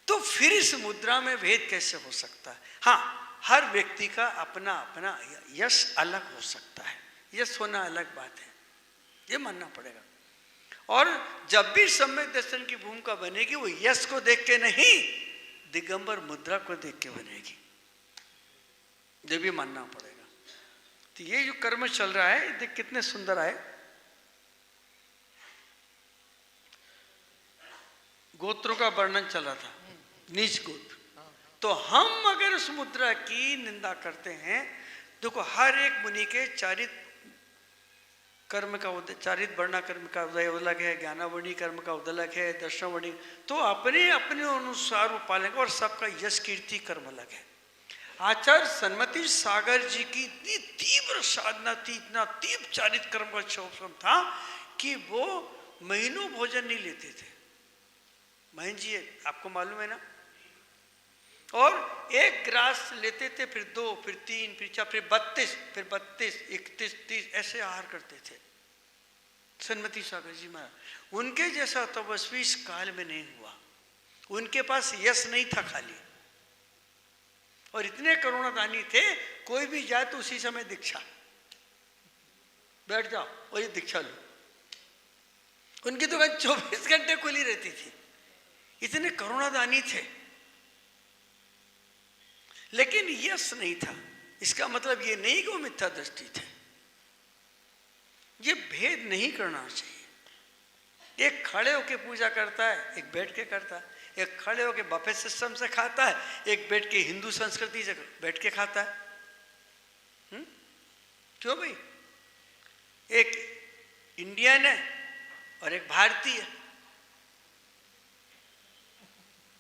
S2: तो फिर इस मुद्रा में भेद कैसे हो सकता है? हाँ, हर व्यक्ति का अपना अपना यश अलग हो सकता है, यश होना अलग बात है, ये मानना पड़ेगा। और जब भी सम्यक दर्शन की भूमिका बनेगी, वो यश को देख के नहीं, दिगंबर मुद्रा को देख के बनेगी, ये भी मानना पड़ेगा। तो ये जो कर्म चल रहा है, देख कितने सुंदर आए। गोत्रों का वर्णन चला था, नीच गोत्र। तो हम अगर उस मुद्रा की निंदा करते हैं, देखो हर एक मुनि के चारित कर्म का उदय, चारित वर्णा कर्म का उदय अलग है, ज्ञानावर्णी कर्म का उदय अलग है, दर्शनावर्णी, तो अपने अपने अनुसार वो पालेंगे, और सबका यश कीर्ति कर्म अलग है। आचार्य सन्मति सागर जी की इतनी तीव्र साधना थी, इतना तीव्र चारित कर्म का शोषण था कि वो महीनों भोजन नहीं लेते थे। महेंद्र जी आपको मालूम है ना। और एक ग्रास लेते थे, फिर 2, फिर 3, फिर 4, फिर 32, फिर 32, 31, 30 ऐसे आहार करते थे सन्मति सागर जी महाराज। उनके जैसा तपस्वी इस काल में नहीं हुआ। उनके पास यश नहीं था खाली, और इतने करुणादानी थे, कोई भी जाए तो उसी समय दीक्षा, बैठ जाओ और ये दीक्षा लो। उनकी दुकान 24 घंटे खुली रहती थी, इतने करुणादानी थे। लेकिन यश नहीं था, इसका मतलब ये नहीं कि वो मिथ्या दृष्टि थे। ये भेद नहीं करना चाहिए। एक खड़े होके पूजा करता है, एक बैठ के करता है। एक खड़े होके बफे सिस्टम से खाता है, एक बैठ के हिंदू संस्कृति से बैठ के खाता है। क्यों भाई? एक इंडियन है और एक भारतीय है,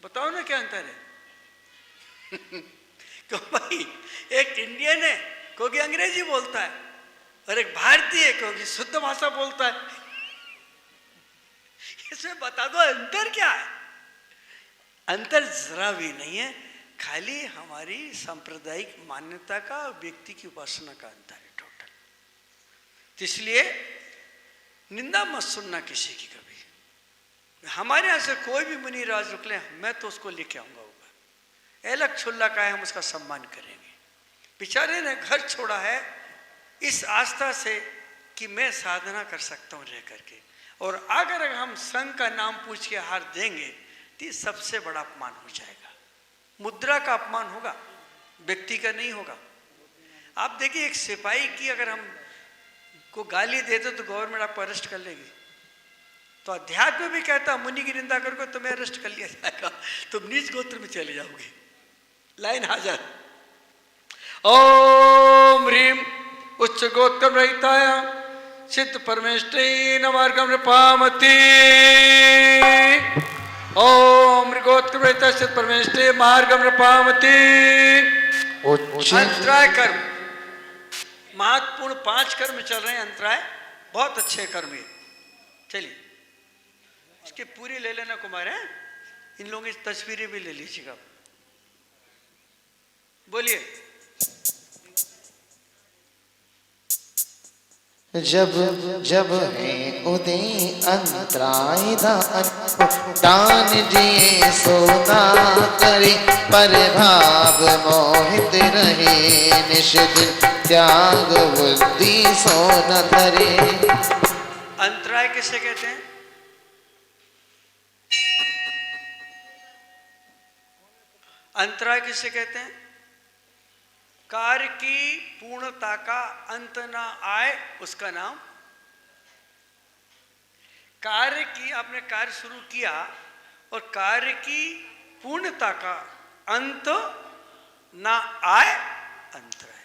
S2: बताओ ना क्या अंतर है? क्यों भाई? एक इंडियन है क्योंकि अंग्रेजी बोलता है, और एक भारतीय है क्योंकि शुद्ध भाषा बोलता है। इसमें बता दो अंतर क्या है? अंतर जरा भी नहीं है, खाली हमारी सांप्रदायिक मान्यता का, व्यक्ति की उपासना का अंतर है टोटल। तो इसलिए निंदा मत सुनना किसी की कभी। हमारे यहाँ से कोई भी मुनि राज रुकले, मैं तो उसको लेके आऊंगा ऊपर, अलग छुल्ला का है, हम उसका सम्मान करेंगे। बेचारे ने घर छोड़ा है इस आस्था से कि मैं साधना कर सकता हूँ रह करके, और अगर हम संघ का नाम पूछ के हार देंगे तो ये सबसे बड़ा अपमान हो जाएगा। मुद्रा का अपमान होगा, व्यक्ति का नहीं होगा। आप देखिए, एक सिपाही की अगर हम को गाली देते तो गवर्नमेंट आपको अरेस्ट कर लेगी। तो अध्यात्म भी कहता मुनि की निंदा करके तुम्हें अरेस्ट कर लिया जाएगा, तुम नीच गोत्र में चले जाओगे। लाइन हाजर। ओम ह्रीम उच्च गोत्र रहिताय सिद्ध परमेष्ठी नमार्गम नृपामती। ओम गोत्र रहिता सिद्ध परमेष्ठी मार्गम नृपामती। अंतराय कर्म, महत्वपूर्ण 5 कर्म चल रहे हैं। अंतराय बहुत अच्छे कर्म है। चलिए इसके पूरी ले लेना कुमार है, इन लोगों की तस्वीरें भी ले लीजिएगा। बोलिए।
S3: जब जब है उदय अंतराय दान दिए सोना करे, पर भाव मोहित रहे निष्दिन त्याग बुद्धि सोना धरे।
S2: अंतराय किसे कहते हैं? अंतराय किसे कहते हैं? कार्य की पूर्णता का अंत ना आए उसका नाम। कार्य की आपने कार्य शुरू किया और कार्य की पूर्णता का अंत ना आए, अंतराय।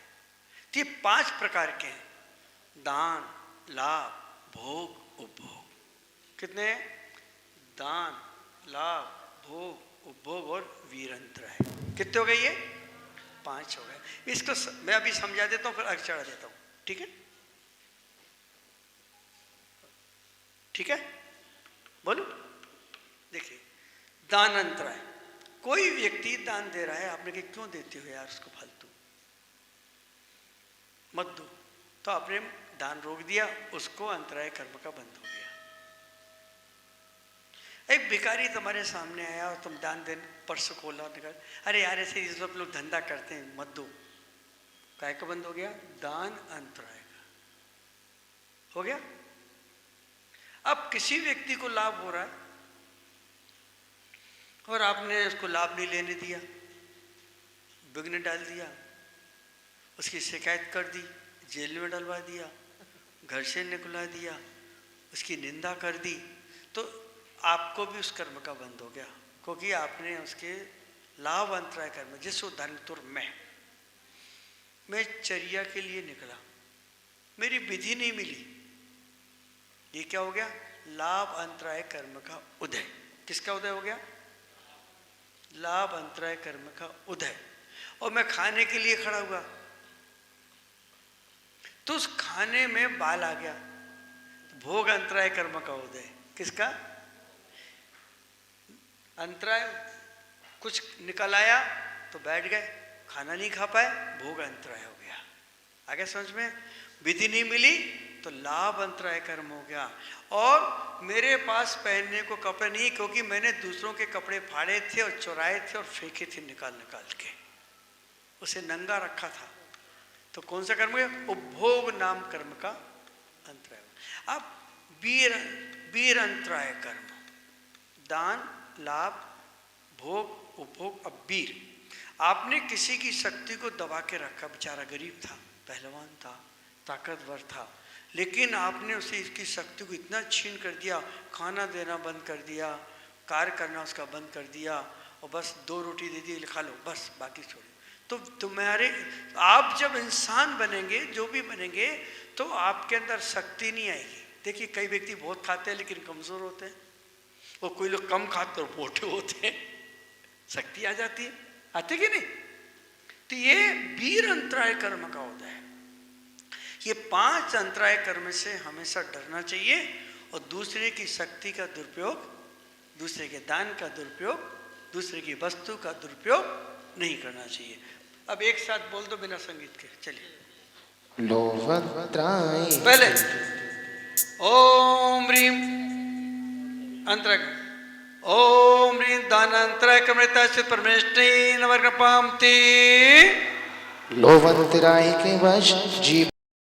S2: ये 5 प्रकार के हैं, दान, लाभ, भोग, उपभोग। कितने? दान, लाभ, भोग, उपभोग और वीर अंतराय। कितने हो गए? ये 5 हो गए। इसको मैं अभी समझा देता हूं, फिर आगे चढ़ा देता हूं। ठीक है? ठीक है, बोलो। देखिए, दान अंतराय। कोई व्यक्ति दान दे रहा है, आपने कहा क्यों देते हो यार उसको, फालतू मत दो, तो आपने दान रोक दिया, उसको अंतराय कर्म का बंद हो गया। एक भिखारी तुम्हारे सामने आया और तुम दान देने पर्स खोला, निकल, अरे यार ऐसे ये सब लोग धंधा करते हैं, मत दो। काय का बंद हो गया? दान अंतराय का हो गया। अब किसी व्यक्ति को लाभ हो रहा है और आपने उसको लाभ नहीं लेने दिया, विघ्न डाल दिया, उसकी शिकायत कर दी, जेल में डलवा दिया, घर से निकला दिया, उसकी निंदा कर दी, तो आपको भी उस कर्म का बंद हो गया, क्योंकि आपने उसके लाभ अंतराय कर्म। जिस उदाहरण मैं चर्या के लिए निकला, मेरी विधि नहीं मिली, ये क्या हो गया? लाभ अंतराय कर्म का उदय। किसका उदय हो गया? लाभ अंतराय कर्म का उदय। और मैं खाने के लिए खड़ा हुआ तो उस खाने में बाल आ गया, भोग अंतराय कर्म का उदय। किसका? अंतराय कुछ निकल आया तो बैठ गए, खाना नहीं खा पाए, भोग अंतराय हो गया। आगे समझ में? विधि नहीं मिली तो लाभ अंतराय कर्म हो गया। और मेरे पास पहनने को कपड़े नहीं, क्योंकि मैंने दूसरों के कपड़े फाड़े थे और चुराए थे और फेंके थे निकाल निकाल के, उसे नंगा रखा था, तो कौन सा कर्म है? उपभोग नाम कर्म का अंतराय। अब वीर अंतराय कर्म, दान, लाभ, भोग, उपभोग। अब वीर, आपने किसी की शक्ति को दबा के रखा, बेचारा गरीब था, पहलवान था, ताकतवर था, लेकिन आपने उसे इसकी शक्ति को इतना छीन कर दिया, खाना देना बंद कर दिया, कार्य करना उसका बंद कर दिया और बस 2 रोटी दे दी, खा लो बस, बाकी छोड़ो। तो तुम्हारे आप जब इंसान बनेंगे, जो भी बनेंगे, तो आपके अंदर शक्ति नहीं आएगी। देखिए कई व्यक्ति बहुत खाते हैं लेकिन कमजोर होते हैं, और कोई लोग कम खाते और मोटे होते हैं, शक्ति आ जाती है, आते कि नहीं? तो ये वीर अंतराय कर्म का होता है। ये 5 अंतराय कर्म से हमेशा डरना चाहिए, और दूसरे की शक्ति का दुरुपयोग, दूसरे के दान का दुरुपयोग, दूसरे की वस्तु का दुरुपयोग नहीं करना चाहिए। अब एक साथ बोल दो बिना संगीत के, चलिए।
S3: लोभंतराय
S2: पहले ओम ह्रीम अंतराय, ओम ह्रीम दान अंतराय कर्मता से परमेष्टि नवग्रपाम ते।
S3: लोभंतराय के वश जीव